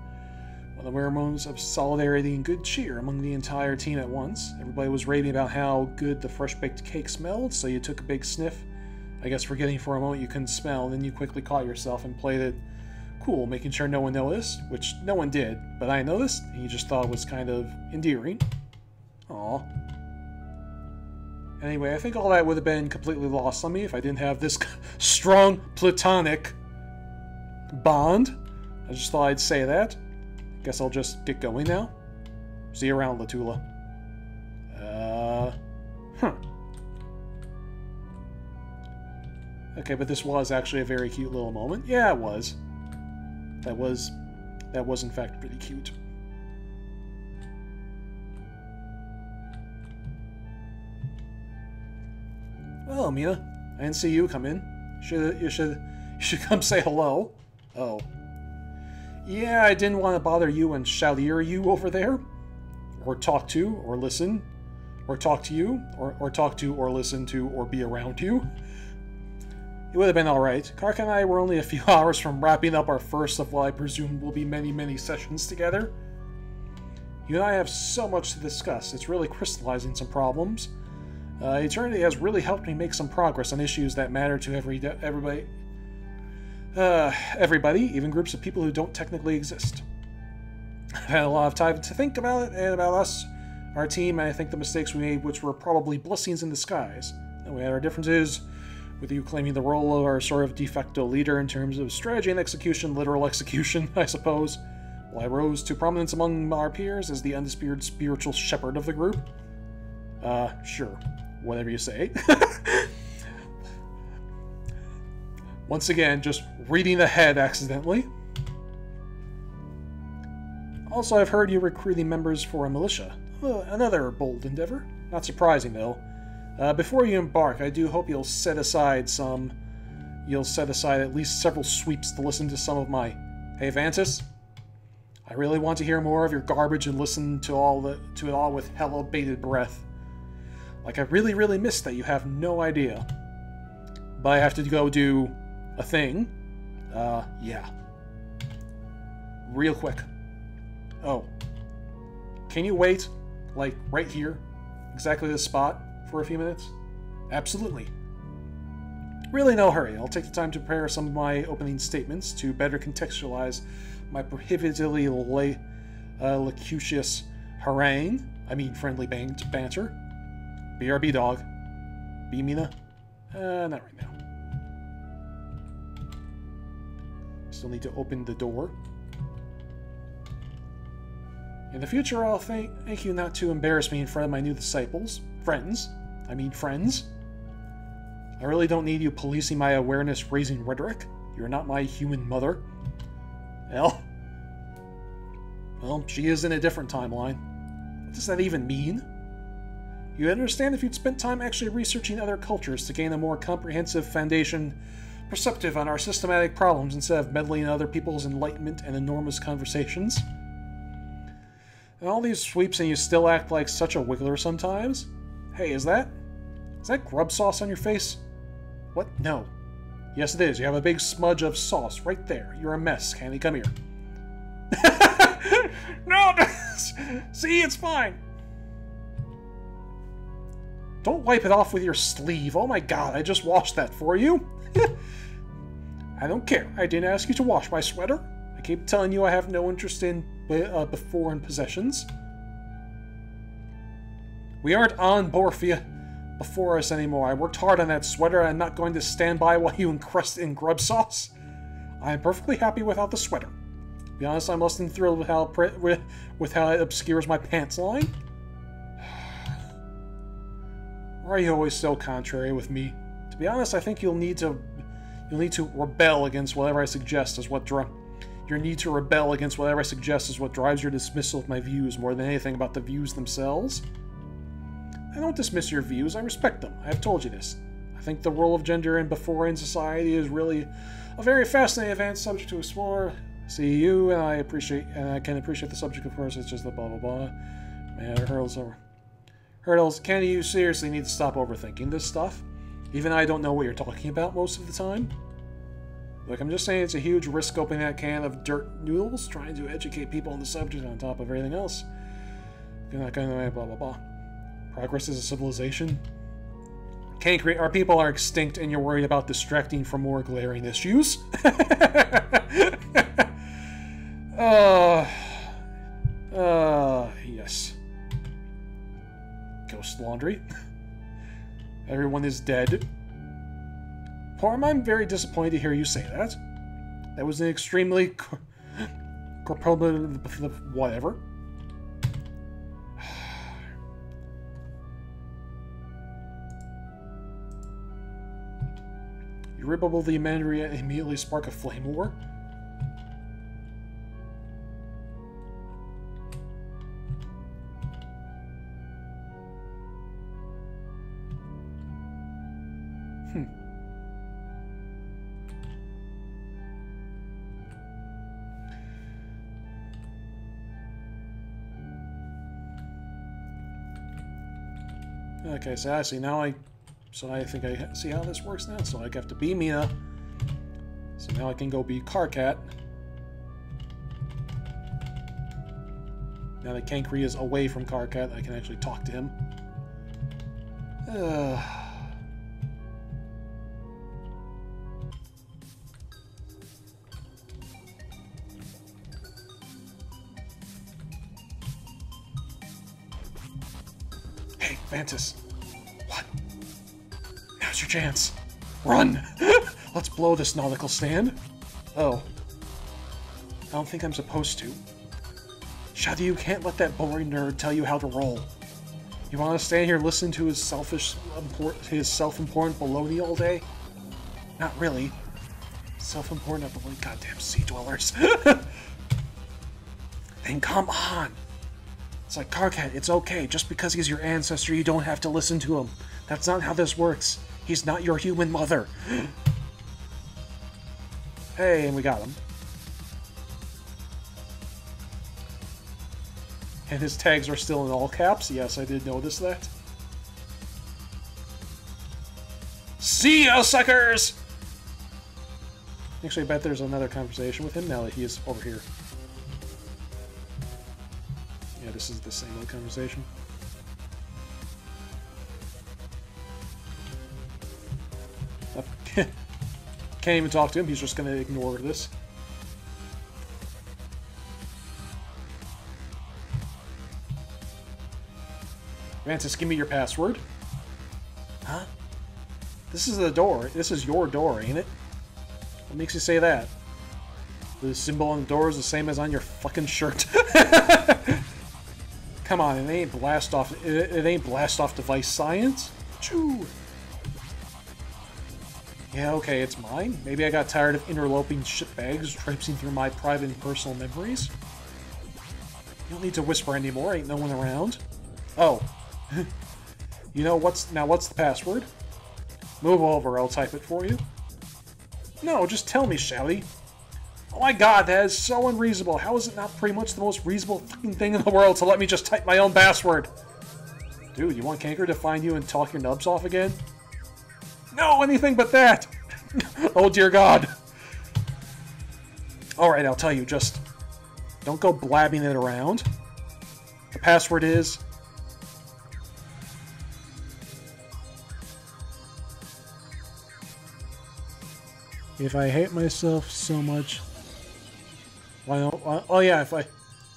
One of the rare moments of solidarity and good cheer among the entire team at once. Everybody was raving about how good the fresh-baked cake smelled, so you took a big sniff. I guess forgetting for a moment you couldn't smell, and then you quickly caught yourself and played it cool, making sure no one noticed, which no one did, but I noticed, and you just thought it was kind of endearing. Aww. Anyway, I think all that would have been completely lost on me if I didn't have this strong platonic bond. I just thought I'd say that. Guess I'll just get going now. See you around, Latula. Okay, but this was actually a very cute little moment. Yeah, it was. That was in fact pretty cute. Oh, Mina, I didn't see you come in. You should come say hello. Oh. Yeah, I didn't want to bother you and shout-ear you over there. Or talk to, or listen. Or talk to you. Or talk to, or listen to, or be around you. It would have been alright. Karka and I were only a few hours from wrapping up our first of what I presume will be many, many sessions together. You and I have so much to discuss. It's really crystallizing some problems. Eternity has really helped me make some progress on issues that matter to everybody. Everybody, even groups of people who don't technically exist. I've had a lot of time to think about it and about us, our team, and I think the mistakes we made, which were probably blessings in disguise. And we had our differences, with you claiming the role of our sort of de facto leader in terms of strategy and execution, literal execution, I suppose. Well, I rose to prominence among our peers as the undisputed spiritual shepherd of the group. Sure. Whatever you say. Once again, just reading ahead accidentally. Also, I've heard you're recruiting members for a militia. Another bold endeavor. Not surprising, though. Before you embark, I do hope you'll set aside at least several sweeps to listen to some of my... Hey, Vantis? I really want to hear more of your garbage and listen to it all with hella bated breath. Like, I really, really miss that you have no idea. But I have to go do a thing. Yeah. Real quick. Oh. Can you wait, like, right here? Exactly this spot for a few minutes? Absolutely. Really no hurry. I'll take the time to prepare some of my opening statements to better contextualize my prohibitively locucious harangue. I mean friendly banter. BRB, dog. B, Mina? Not right now. Still need to open the door. In the future, I'll thank you not to embarrass me in front of my new disciples. Friends. I mean friends. I really don't need you policing my awareness-raising rhetoric. You're not my human mother. Well, she is in a different timeline. What does that even mean? You'd understand if you'd spent time actually researching other cultures to gain a more comprehensive foundation perceptive on our systematic problems instead of meddling in other people's enlightenment and enormous conversations. And all these sweeps and you still act like such a wiggler sometimes? Hey, is that grub sauce on your face? What? No. Yes, it is. You have a big smudge of sauce right there. You're a mess, Candy. Come here. No! See, it's fine. Don't wipe it off with your sleeve. Oh my god, I just washed that for you. I don't care. I didn't ask you to wash my sweater. I keep telling you I have no interest in foreign possessions. We aren't on Borphia before us anymore. I worked hard on that sweater and I'm not going to stand by while you encrust it in grub sauce. I am perfectly happy without the sweater. To be honest, I'm less than thrilled with how it obscures my pants line. Why are you always so contrary with me? To be honest, I think you'll need to rebel against whatever I suggest as what drives your dismissal of my views more than anything about the views themselves. I don't dismiss your views, I respect them. I have told you this. I think the role of gender in Beforian society is really a very fascinating advanced subject to explore. See you, and I can appreciate the subject, of course, it's just the blah blah blah. Man, Hurdles, Kenny, you seriously need to stop overthinking this stuff. Even I don't know what you're talking about most of the time. Look, I'm just saying it's a huge risk opening that can of dirt noodles, trying to educate people on the subject on top of everything else. You're not gonna blah blah blah. Progress as a civilization. Can't create. Our people are extinct, and you're worried about distracting from more glaring issues. Yes. Ghost laundry. Everyone is dead. Parm, I'm very disappointed to hear you say that. That was an extremely whatever. You rip up the humanity and immediately spark a flame war? Okay, so I see now I think I see how this works now. So I have to be Mina. So now I can go be Carcat. Now that Kankri is away from Carcat, I can actually talk to him. Hey, Mantis. What? Now's your chance. Run! Let's blow this nautical stand. Oh. I don't think I'm supposed to. Shadi, you can't let that boring nerd tell you how to roll. You want to stand here and listen to his self-important baloney all day? Not really. Self-important baloney, goddamn sea dwellers. Then come on! It's like, Carcat, it's okay. Just because he's your ancestor, you don't have to listen to him. That's not how this works. He's not your human mother. Hey, and we got him. And his tags are still in all caps. Yes, I did notice that. See ya, suckers! Actually, I bet there's another conversation with him now that he is over here. Yeah, this is the same old conversation. Can't even talk to him, he's just gonna ignore this. Mantis, give me your password. Huh? This is the door. This is your door, ain't it? What makes you say that? The symbol on the door is the same as on your fucking shirt. Come on, it ain't blast off. It ain't blast off device science. Choo. Yeah, okay, it's mine. Maybe I got tired of interloping shitbags traipsing through my private and personal memories. You don't need to whisper anymore. Ain't no one around. Oh. You know what's the password? Move over, I'll type it for you. No, just tell me, Shouty. Oh my god, that is so unreasonable. How is it not pretty much the most reasonable fucking thing in the world to let me just type my own password? Dude, you want Kanker to find you and talk your nubs off again? No, anything but that! Oh dear god. Alright, I'll tell you, just don't go blabbing it around. The password is... If I hate myself so much... Why don't... Oh yeah, if I...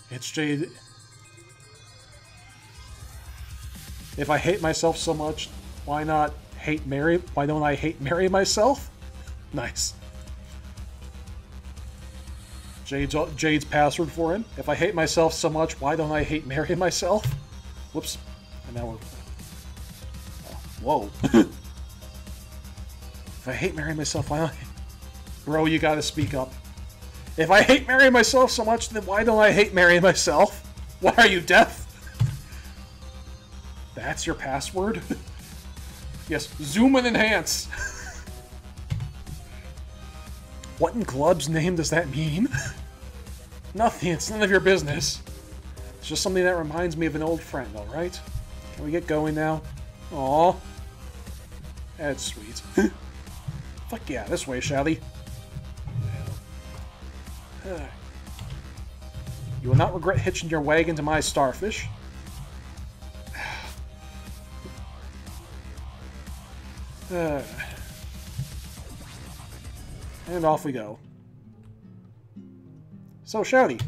It's Jade... If I hate myself so much, why not hate Mary? Why don't I hate Mary myself? Nice. Jade's password for him. If I hate myself so much, why don't I hate Mary myself? Whoops. And now we're... Whoa. If I hate Mary myself, why don't I... Bro, you gotta speak up. If I hate Mary myself so much, then why don't I hate Mary myself? Why are you deaf? That's your password? Yes, zoom and enhance. What in Glub's name does that mean? Nothing, it's none of your business. It's just something that reminds me of an old friend, alright? Can we get going now? Aww. That's sweet. Fuck yeah, this way, Shally. You will not regret hitching your wagon to my starfish. And off we go. So, Shouty.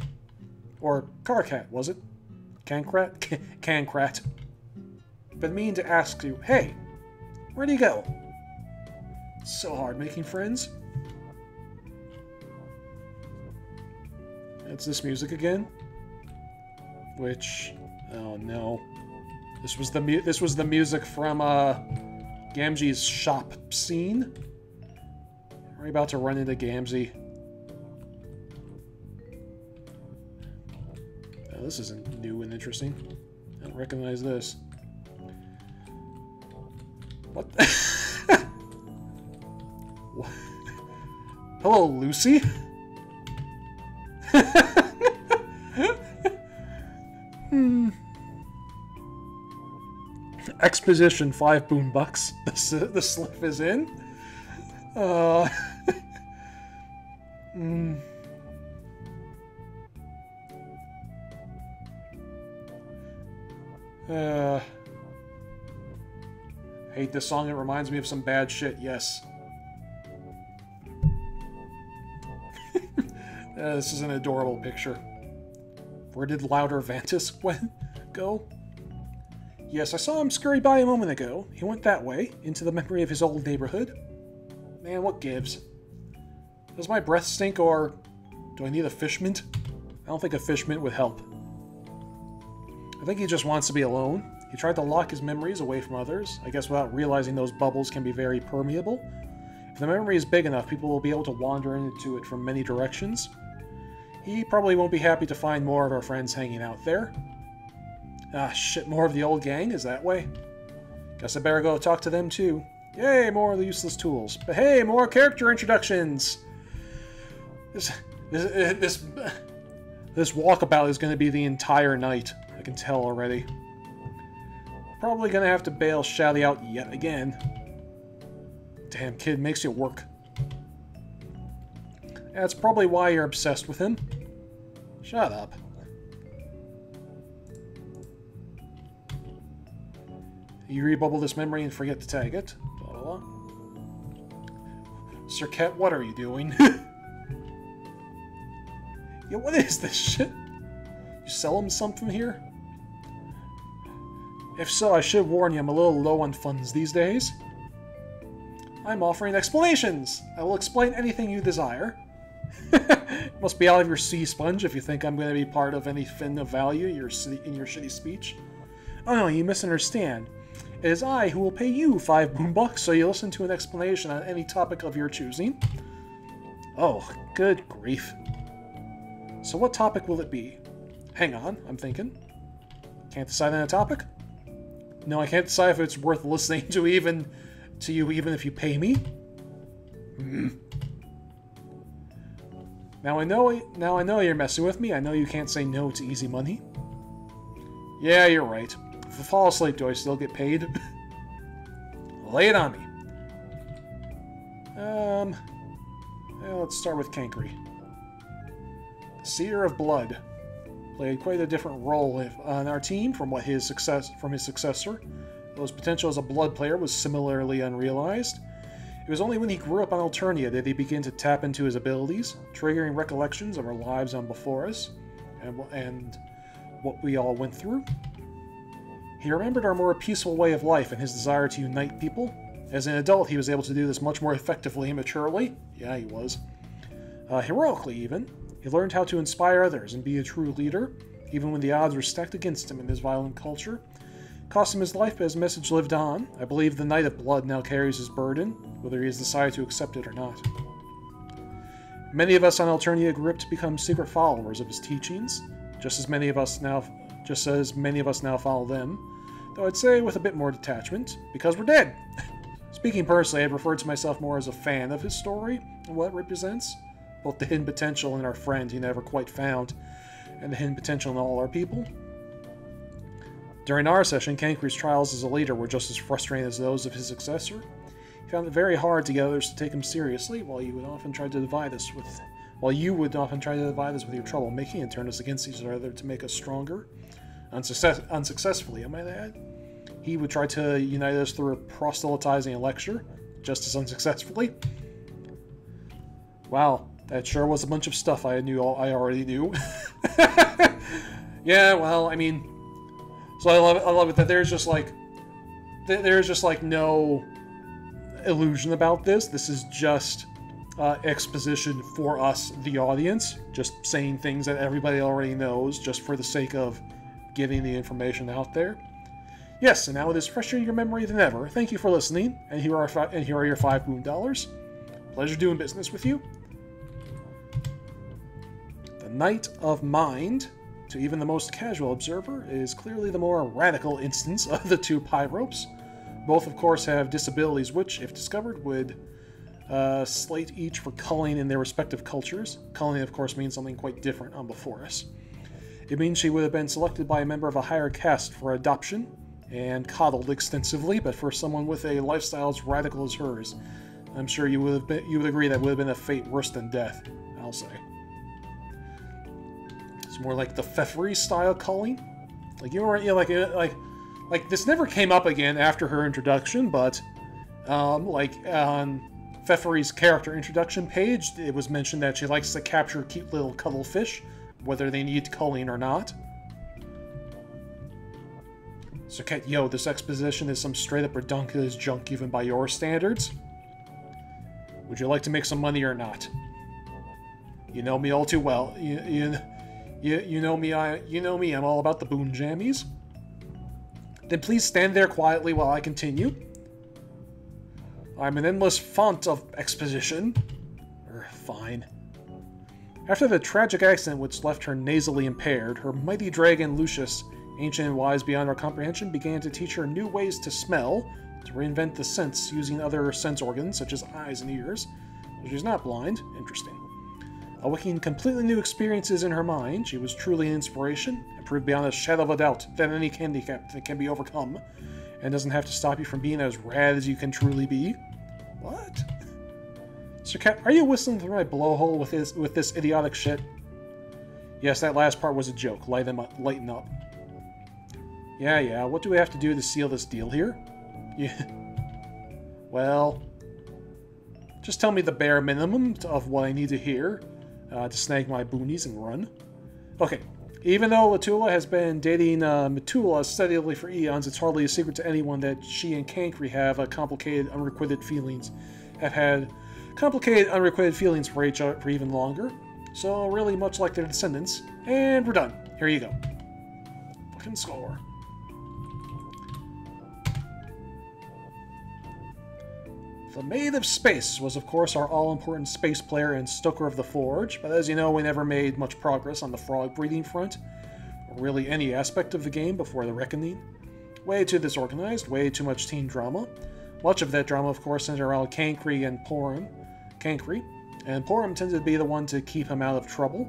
Or Carcat, was it? Cancrat? Cancrat. Been meaning to ask you, hey, where do you go? It's so hard making friends. It's this music again. Which, oh no. This was the music from Gamgee's shop scene. We're about to run into Gamgee. Oh, this isn't new and interesting. I don't recognize this. What? What? Hello, Lucy. Exposition 5 boombucks. The slip is in. Hate this song. It reminds me of some bad shit. Yes. This is an adorable picture. Where did Louder Vantis go? Yes, I saw him scurry by a moment ago. He went that way, into the memory of his old neighborhood. Man, what gives? Does my breath stink, or do I need a fish mint? I don't think a fish mint would help. I think he just wants to be alone. He tried to lock his memories away from others, I guess without realizing those bubbles can be very permeable. If the memory is big enough, people will be able to wander into it from many directions. He probably won't be happy to find more of our friends hanging out there. Ah, shit, more of the old gang is that way. Guess I better go talk to them too. Yay, more of the useless tools. But hey, more character introductions! This walkabout is going to be the entire night. I can tell already. Probably going to have to bail Shouty out yet again. Damn kid, makes you work. That's probably why you're obsessed with him. Shut up. You rebubble this memory and forget to tag it. Blah, blah, blah. Sir Cat, what are you doing? Yeah, what is this shit? You sell him something here? If so, I should warn you, I'm a little low on funds these days. I'm offering explanations! I will explain anything you desire. Must be out of your sea sponge if you think I'm going to be part of anything of value in your shitty speech. Oh no, you misunderstand. It is I who will pay you 5 boombucks so you listen to an explanation on any topic of your choosing. Oh, good grief. So what topic will it be? Hang on, I'm thinking. Can't decide on a topic? No, I can't decide if it's worth listening to you even if you pay me. Now I know you're messing with me. I know you can't say no to easy money. Yeah, you're right. If I fall asleep, do I still get paid? Lay it on me. Well, let's start with Cankry. The Seer of Blood played quite a different role on our team from his successor. Though his potential as a blood player was similarly unrealized. It was only when he grew up on Alternia that he began to tap into his abilities, triggering recollections of our lives on before us, and what we all went through. He remembered our more peaceful way of life and his desire to unite people. As an adult, he was able to do this much more effectively and maturely. Yeah, he was. Heroically, even. He learned how to inspire others and be a true leader, even when the odds were stacked against him in his violent culture. Cost him his life, but his message lived on. I believe the Knight of Blood now carries his burden, whether he has decided to accept it or not. Many of us on Alternia grew up to become secret followers of his teachings, just as many of us now follow them, though I'd say with a bit more detachment, because we're dead. Speaking personally, I'd refer to myself more as a fan of his story and what it represents, both the hidden potential in our friend he never quite found, and the hidden potential in all our people. During our session, Cankry's trials as a leader were just as frustrating as those of his successor. He found it very hard to get others to take him seriously, while he would often try to divide us while you would often try to divide us with your troublemaking and turn us against each other to make us stronger. Unsuccessfully, I might add. He would try to unite us through proselytizing a lecture, just as unsuccessfully. Wow, that sure was a bunch of stuff I already knew. Yeah, well, I mean, so I love it that there's just like no illusion about this. This is just exposition for us, the audience, just saying things that everybody already knows, just for the sake of getting the information out there. Yes, and now it is fresher in your memory than ever. Thank you for listening, and here are your 5 moon dollars. Pleasure doing business with you. The Knight of Mind, to even the most casual observer, is clearly the more radical instance of the 2 pyropes. Both, of course, have disabilities which, if discovered, would slate each for culling in their respective cultures. Culling, of course, means something quite different on before us. It means she would have been selected by a member of a higher caste for adoption, and coddled extensively, but for someone with a lifestyle as radical as hers, I'm sure you would agree that would have been a fate worse than death, I'll say. It's more like the Pfeffery style culling. Like, like this never came up again after her introduction, but like on Pfeffery's character introduction page, it was mentioned that she likes to capture cute little cuttlefish, whether they need culling or not. So, yo, this exposition is some straight-up redonkulous junk even by your standards. Would you like to make some money or not? You know me all too well. You know me. I'm all about the boon jammies. Then please stand there quietly while I continue. I'm an endless font of exposition. Fine. After the tragic accident which left her nasally impaired, her mighty dragon Lucius, ancient and wise beyond our comprehension, began to teach her new ways to smell, to reinvent the sense using other sense organs such as eyes and ears. So she's not blind. Interesting. Awakening completely new experiences in her mind, she was truly an inspiration, and proved beyond a shadow of a doubt that any handicap that can be overcome, and doesn't have to stop you from being as rad as you can truly be. What? Sir Cat, are you whistling through my blowhole with this idiotic shit? Yes, that last part was a joke. Lighten up. Yeah, what do we have to do to seal this deal here? Yeah. Well, just tell me the bare minimum of what I need to hear to snag my boonies and run. Okay, even though Latula has been dating Metula steadily for eons, it's hardly a secret to anyone that she and Cankry have complicated, unrequited feelings. Have had complicated, unrequited feelings for each other for even longer. So really much like their descendants. And we're done. Here you go. Fucking score. The Maid of Space was, of course, our all-important space player and stoker of the Forge, but as you know, we never made much progress on the frog breeding front, or really any aspect of the game before the Reckoning. Way too disorganized, way too much teen drama. Much of that drama, of course, centered around Cankry, and Porum tended to be the one to keep him out of trouble.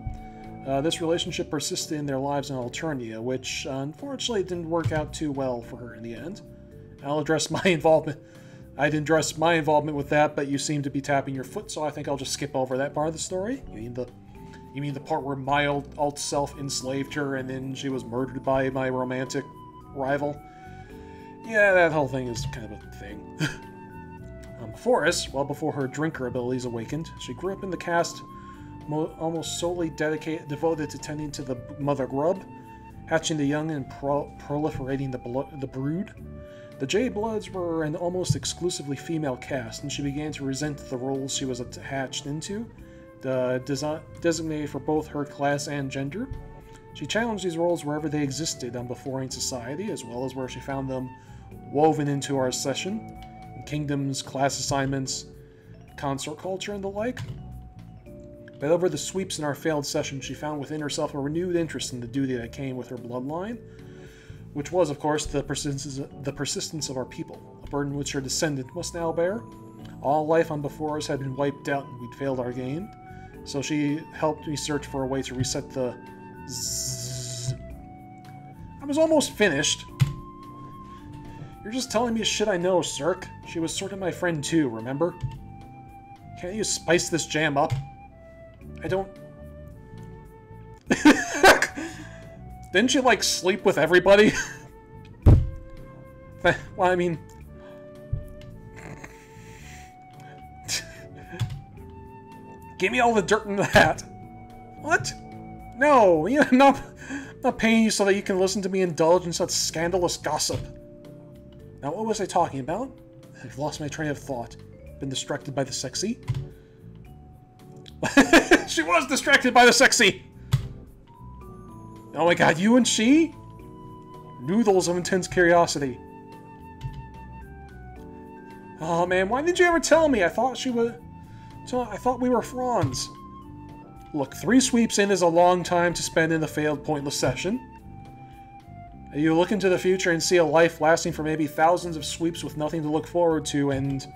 This relationship persisted in their lives in Alternia, which unfortunately didn't work out too well for her in the end. I'll address my involvement. I didn't address my involvement with that, but you seem to be tapping your foot, so I think I'll just skip over that part of the story. You mean the part where my alt self enslaved her and then she was murdered by my romantic rival? Yeah, that whole thing is kind of a thing. Before us, well before her drinker abilities awakened, she grew up in the caste almost solely devoted to tending to the mother grub, hatching the young and proliferating the brood. The J-Bloods were an almost exclusively female caste, and she began to resent the roles she was hatched into, designated for both her class and gender. She challenged these roles wherever they existed on Beforean society, as well as where she found them woven into our session, in kingdoms, class assignments, consort culture, and the like. But over the sweeps in our failed session, she found within herself a renewed interest in the duty that came with her bloodline, which was, of course, the persistence of our people, a burden which her descendant must now bear. All life on before us had been wiped out and we'd failed our game, so she helped me search for a way to reset the zzz. I was almost finished. You're just telling me shit I know, Cirque. She was sort of my friend too, remember? Can't you spice this jam up? I don't... Didn't you, like, sleep with everybody? Well, I mean... Give me all the dirt in the hat. What? No, I'm not paying you so that you can listen to me indulge in such scandalous gossip. Now, what was I talking about? I've lost my train of thought. Been distracted by the sexy? She was distracted by the sexy! Oh my god, you and she? Noodles of intense curiosity. Oh man, why didn't you ever tell me? I thought we were friends. Look, 3 sweeps in is a long time to spend in a failed, pointless session. You look into the future and see a life lasting for maybe thousands of sweeps with nothing to look forward to, and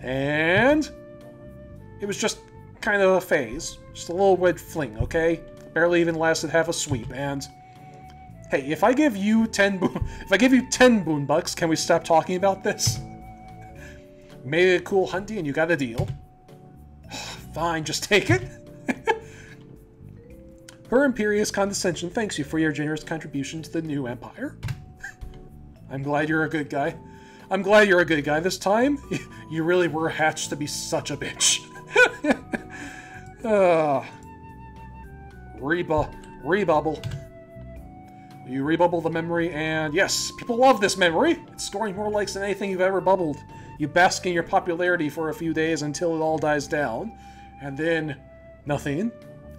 it was just kind of a phase. Just a little red fling, okay? Barely even lasted half a sweep, and... Hey, if I give you 10 boon bucks, can we stop talking about this? Made it a cool hunty and you got a deal. Fine, just take it. Her Imperious Condescension thanks you for your generous contribution to the new empire. I'm glad you're a good guy. I'm glad you're a good guy this time. You really were hatched to be such a bitch. Rebubble. You rebubble the memory, and yes, people love this memory. It's scoring more likes than anything you've ever bubbled. You bask in your popularity for a few days until it all dies down, and then nothing.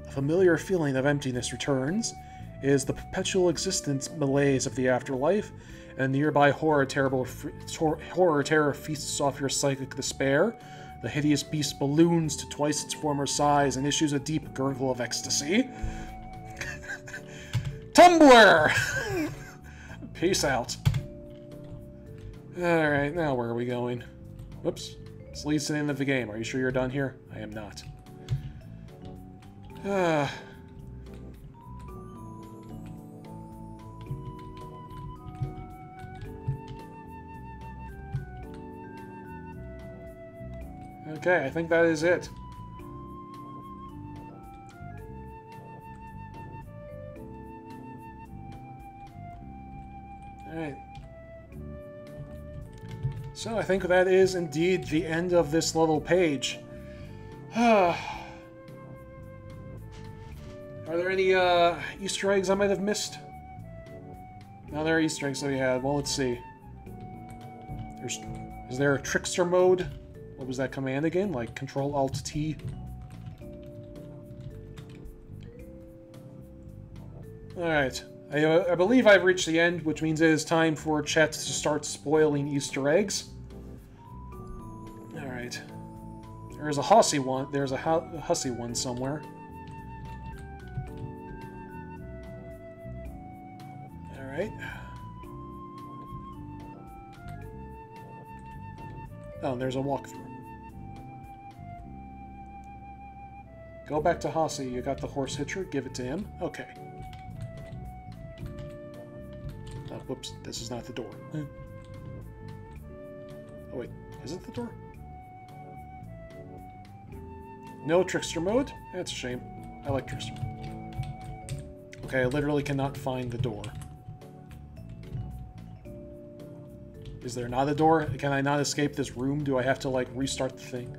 A familiar feeling of emptiness returns. It is the perpetual existence malaise of the afterlife, and nearby horror terror feasts off your psychic despair. The hideous beast balloons to twice its former size and issues a deep gurgle of ecstasy. Tumblr! Peace out. Alright, now where are we going? Whoops. This leads to the end of the game. Are you sure you're done here? I am not. Okay, I think that is it. Alright. So I think that is indeed the end of this little page. Are there any Easter eggs I might have missed? No, there are Easter eggs that we had. Well, let's see. Is there a trickster mode? What was that command again? Like Control-Alt-T? Alright. I believe I've reached the end, which means it is time for chat to start spoiling Easter eggs. Alright. There's a hussy one. There's a hussy one somewhere. Alright. Oh, and there's a walkthrough. Go back to Hossie. You got the horse hitcher. Give it to him. Okay. Oh, whoops. This is not the door. Oh, wait. Is it the door? No trickster mode? That's a shame. I like trickster mode. Okay, I literally cannot find the door. Is there not a door? Can I not escape this room? Do I have to, like, restart the thing?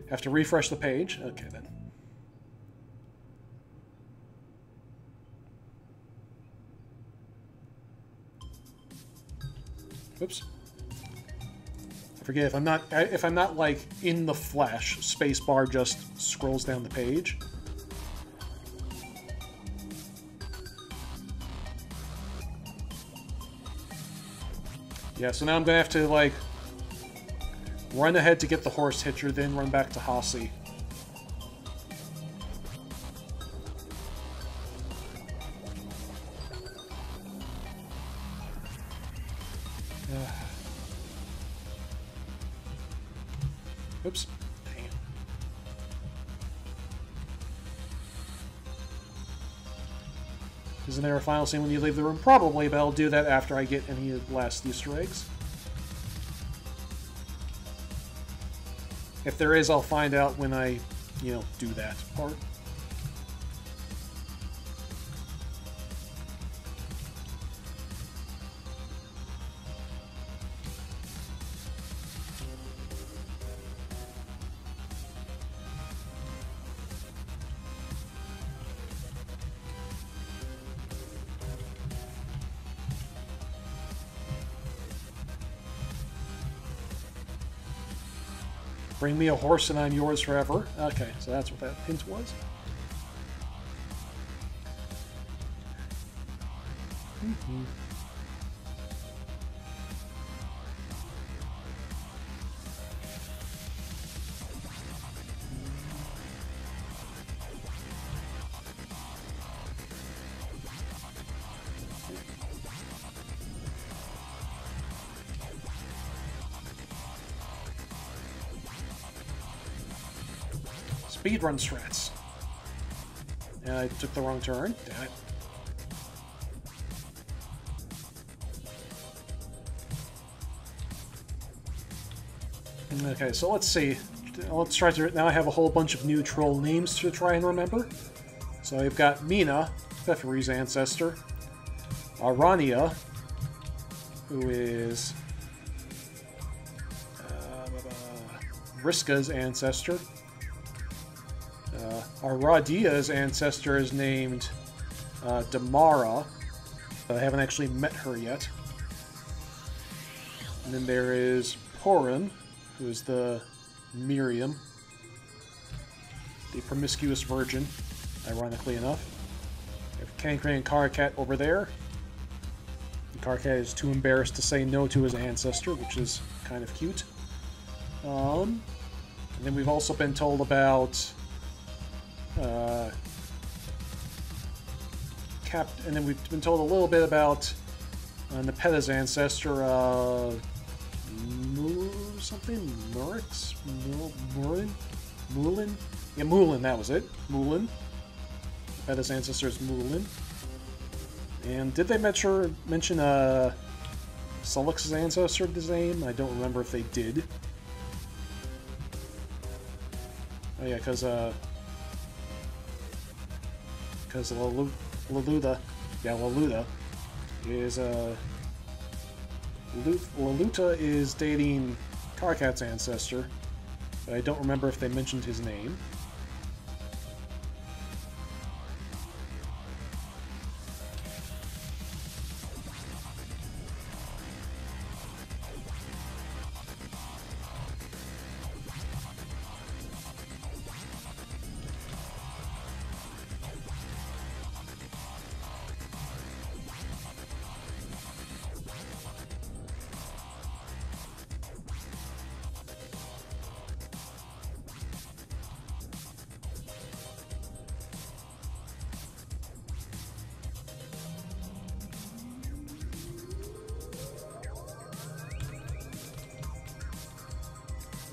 Have to refresh the page? Okay, then. Oops. I forget if I'm not like in the flesh, spacebar just scrolls down the page. Yeah, so now I'm gonna have to like run ahead to get the horse hitcher, then run back to Hossie. Oops. Damn. Isn't there a final scene when you leave the room? Probably, but I'll do that after I get any of the last Easter eggs. If there is, I'll find out when I, do that part. Bring me a horse and I'm yours forever. Okay, so that's what that hint was. Speedrun strats. And I took the wrong turn. Damn it. Okay, so let's see. Let's try to... Now I have a whole bunch of new troll names to try and remember. So I've got Mina, Theferi's ancestor. Arania, who is... Vriska's ancestor. Aradia's ancestor is named Damara, but I haven't actually met her yet. And then there is Porin, who is the Miriam, the promiscuous virgin, ironically enough. We have Cancran and Karkat over there. And Karkat is too embarrassed to say no to his ancestor, which is kind of cute. And then we've also been told about... and then we've been told a little bit about Nepeta's ancestor, something? Murix? Mulin? Mulin? Yeah, Mulin, that was it. Mulin. Nepeta's ancestor is Mulin. And did they mention Sullix's ancestor's name? I don't remember if they did. Oh yeah, because Laluda, yeah, Laluda is Laluta is dating Karkat's ancestor, but I don't remember if they mentioned his name.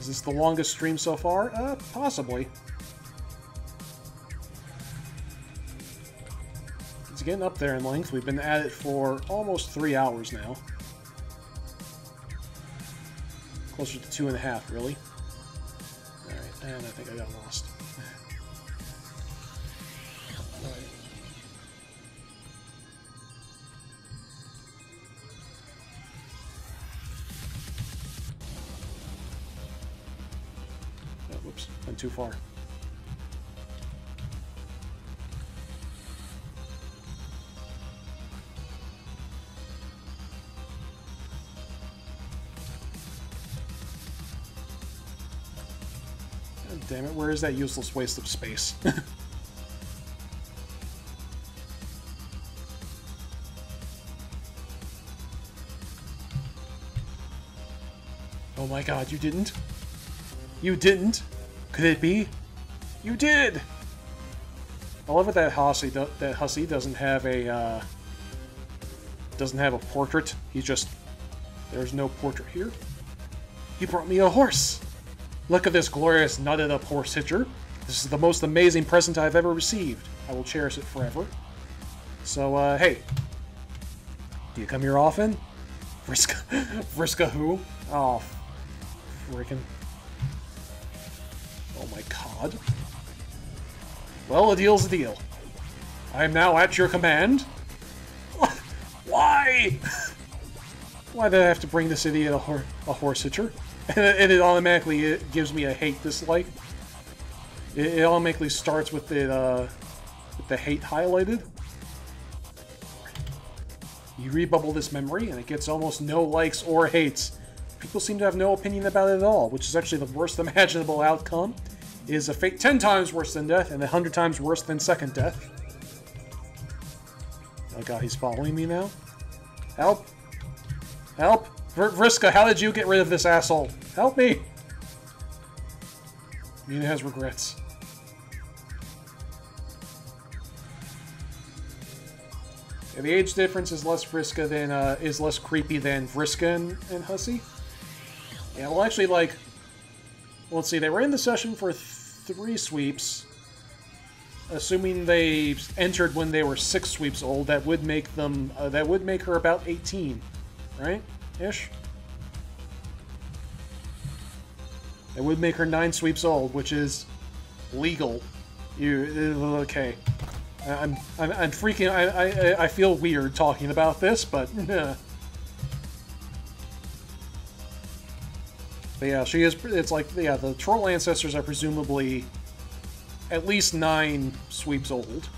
Is this the longest stream so far? Possibly. It's getting up there in length. We've been at it for almost 3 hours now. Closer to 2.5, really. Alright, and I think I got lost. Alright. Whoops, went too far. God damn it, where is that useless waste of space? Oh my god, you didn't? You didn't? Could it be? You did! I love it that Hussy doesn't have a portrait. He's just... There's no portrait here. You brought me a horse! Look at this glorious nutted up horse hitcher. This is the most amazing present I've ever received. I will cherish it forever. So, hey. Do you come here often? Vriska who? Oh, freaking... Oh my god. Well, a deal's a deal. I am now at your command. Why? Why did I have to bring this idiot a horse hitcher? And it automatically gives me a hate dislike. It automatically starts with the hate highlighted. You rebubble this memory, and it gets almost no likes or hates. people seem to have no opinion about it at all, which is actually the worst imaginable outcome. It is a fate 10 times worse than death, and 100 times worse than second death. Oh god, he's following me now? Help! Help! Vriska, how did you get rid of this asshole? Help me! Mina has regrets. Yeah, the age difference is less Vriska than is less creepy than Vriska and Hussy. Yeah, well, actually, like, well, let's see, they were in the session for 3 sweeps. Assuming they entered when they were 6 sweeps old, that would make them that would make her about 18, right? Ish. That would make her 9 sweeps old, which is legal. Okay? I'm freaking. I feel weird talking about this, but. But yeah, she is. It's like, yeah, the troll ancestors are presumably at least 9 sweeps old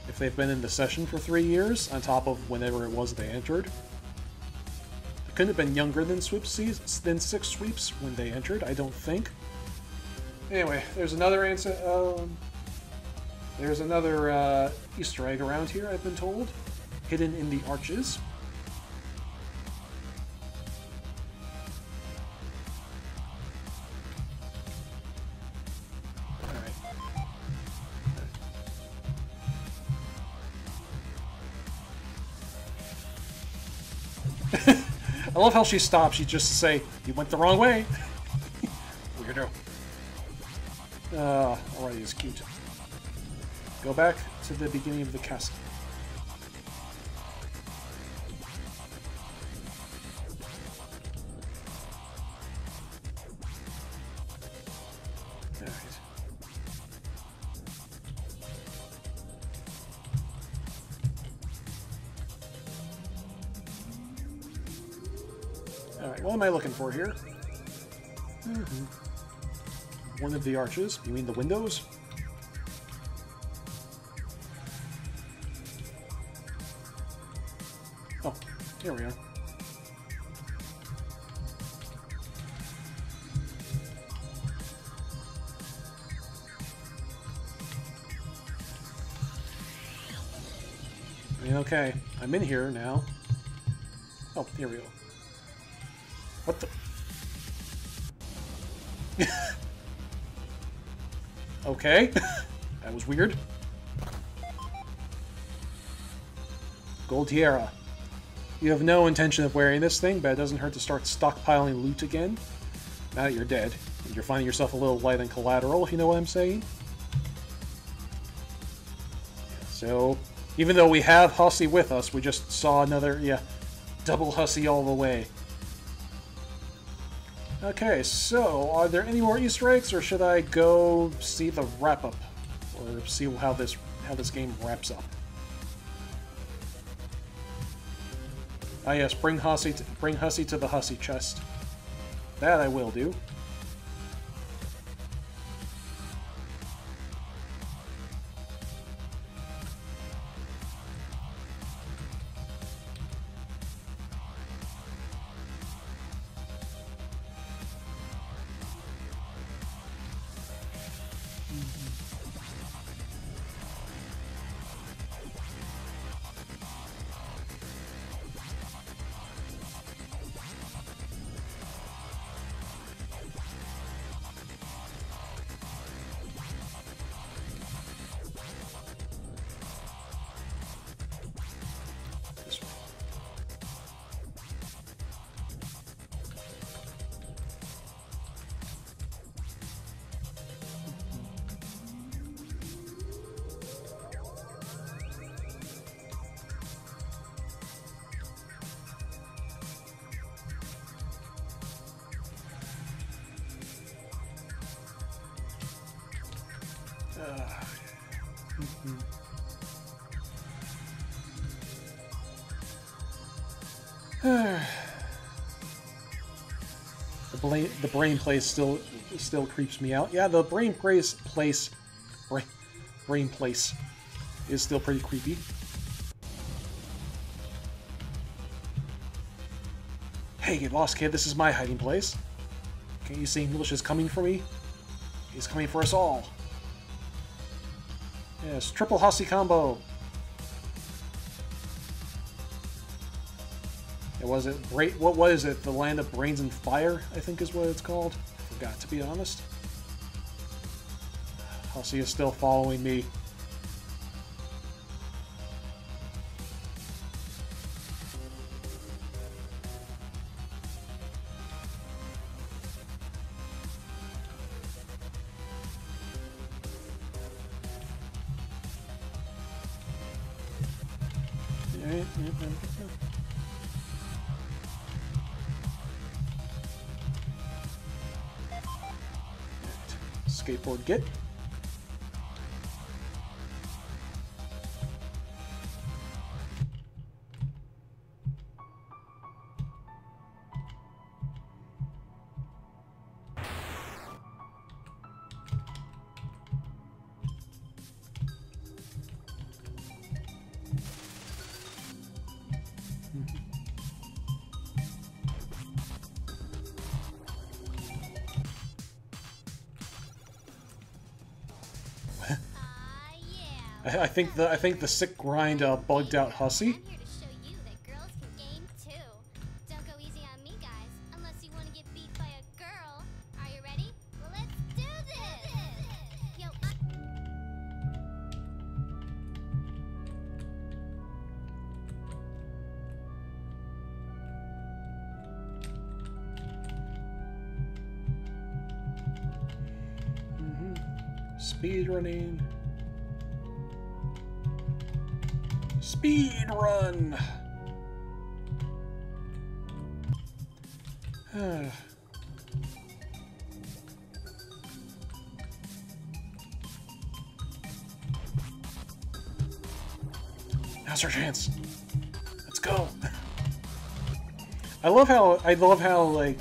if they've been in the session for 3 years, on top of whenever it was they entered. They couldn't have been younger than 6 sweeps when they entered, I don't think. Anyway, there's another Easter egg around here, I've been told, hidden in the arches. I love how she stops. She just to say, "You went the wrong way." Weirdo. Alright, he's cute. Go back to the beginning of the castle. Alright, what am I looking for here? One of the arches. You mean the windows? Oh, here we are. I mean, okay, I'm in here now. Oh, here we go. What the? Okay. That was weird. Gold tiara. You have no intention of wearing this thing, but it doesn't hurt to start stockpiling loot again. Now that you're dead, and you're finding yourself a little light on collateral, if you know what I'm saying. So, even though we have Hussy with us, we just saw another, yeah, double Hussy all the way. Okay, so, are there any more Easter eggs, or should I go see the wrap-up? Or see how this game wraps up? Ah yes, bring Hussy to the Hussy chest. That I will do. The brain place still creeps me out. Yeah, the brain place is still pretty creepy. Hey, get lost, kid. This is my hiding place. Can't you see English is coming for me? He's coming for us all. Yes, triple Hussy combo. It was it great. What was it? The Land of Brains and Fire, I think is what it's called. Forgot, to be honest. Hussy is still following me. Skateboard get. I think the sick grind bugged out Hussy. I'm here to show you that girls can game too. Don't go easy on me, guys, unless you want to get beat by a girl. Are you ready? Well, let's do this. Yo, Speed running. Speed run. Now's our chance. Let's go. I love how like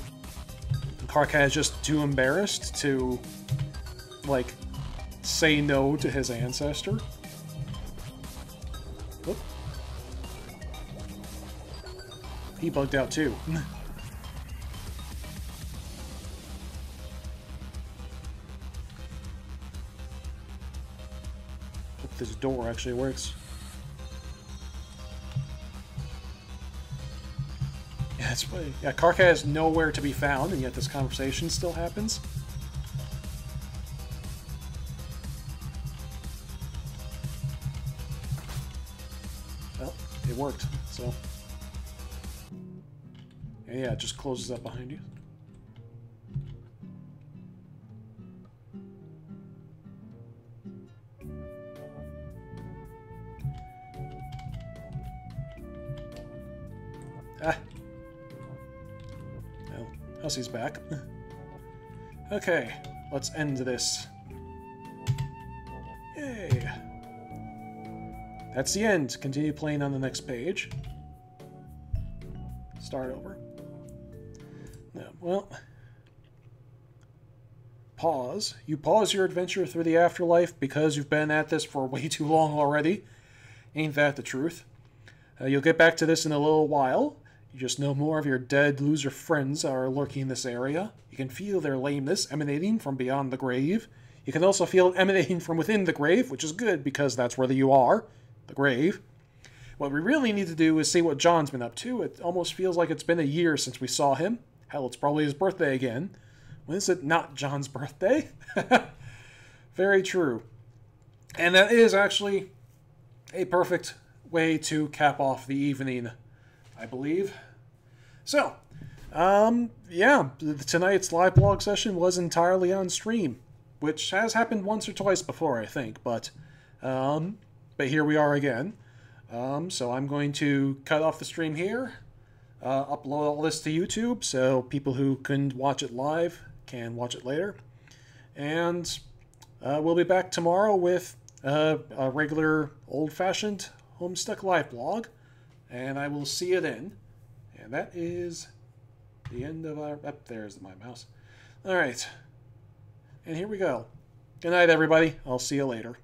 Karkat is just too embarrassed to like say no to his ancestor. Whoop. He bugged out too. Hope this door actually works. Yeah, it's funny. Yeah, Karkat is nowhere to be found, and yet this conversation still happens. Well, it worked, so. And yeah, it just closes up behind you. Ah. Well, Hussy's back. Okay, let's end this. Yay. That's the end. Continue playing on the next page. Start over. No, well. Pause. You pause your adventure through the afterlife because you've been at this for way too long already. Ain't that the truth? You'll get back to this in a little while. You just know more of your dead loser friends are lurking in this area. You can feel their lameness emanating from beyond the grave. You can also feel it emanating from within the grave, which is good because that's where you are, the grave. What we really need to do is see what John's been up to. It almost feels like it's been a year since we saw him. Hell, it's probably his birthday again. When is it not John's birthday? Very true. And that is actually a perfect way to cap off the evening, I believe. So, yeah, tonight's live blog session was entirely on stream, which has happened once or twice before, I think, but here we are again. So I'm going to cut off the stream here, upload all this to YouTube, so people who couldn't watch it live can watch it later, and we'll be back tomorrow with a regular old-fashioned Homestuck live blog, and I will see you then. And that is the end of our... Up there's my mouse. Alright. And here we go. Good night, everybody. I'll see you later.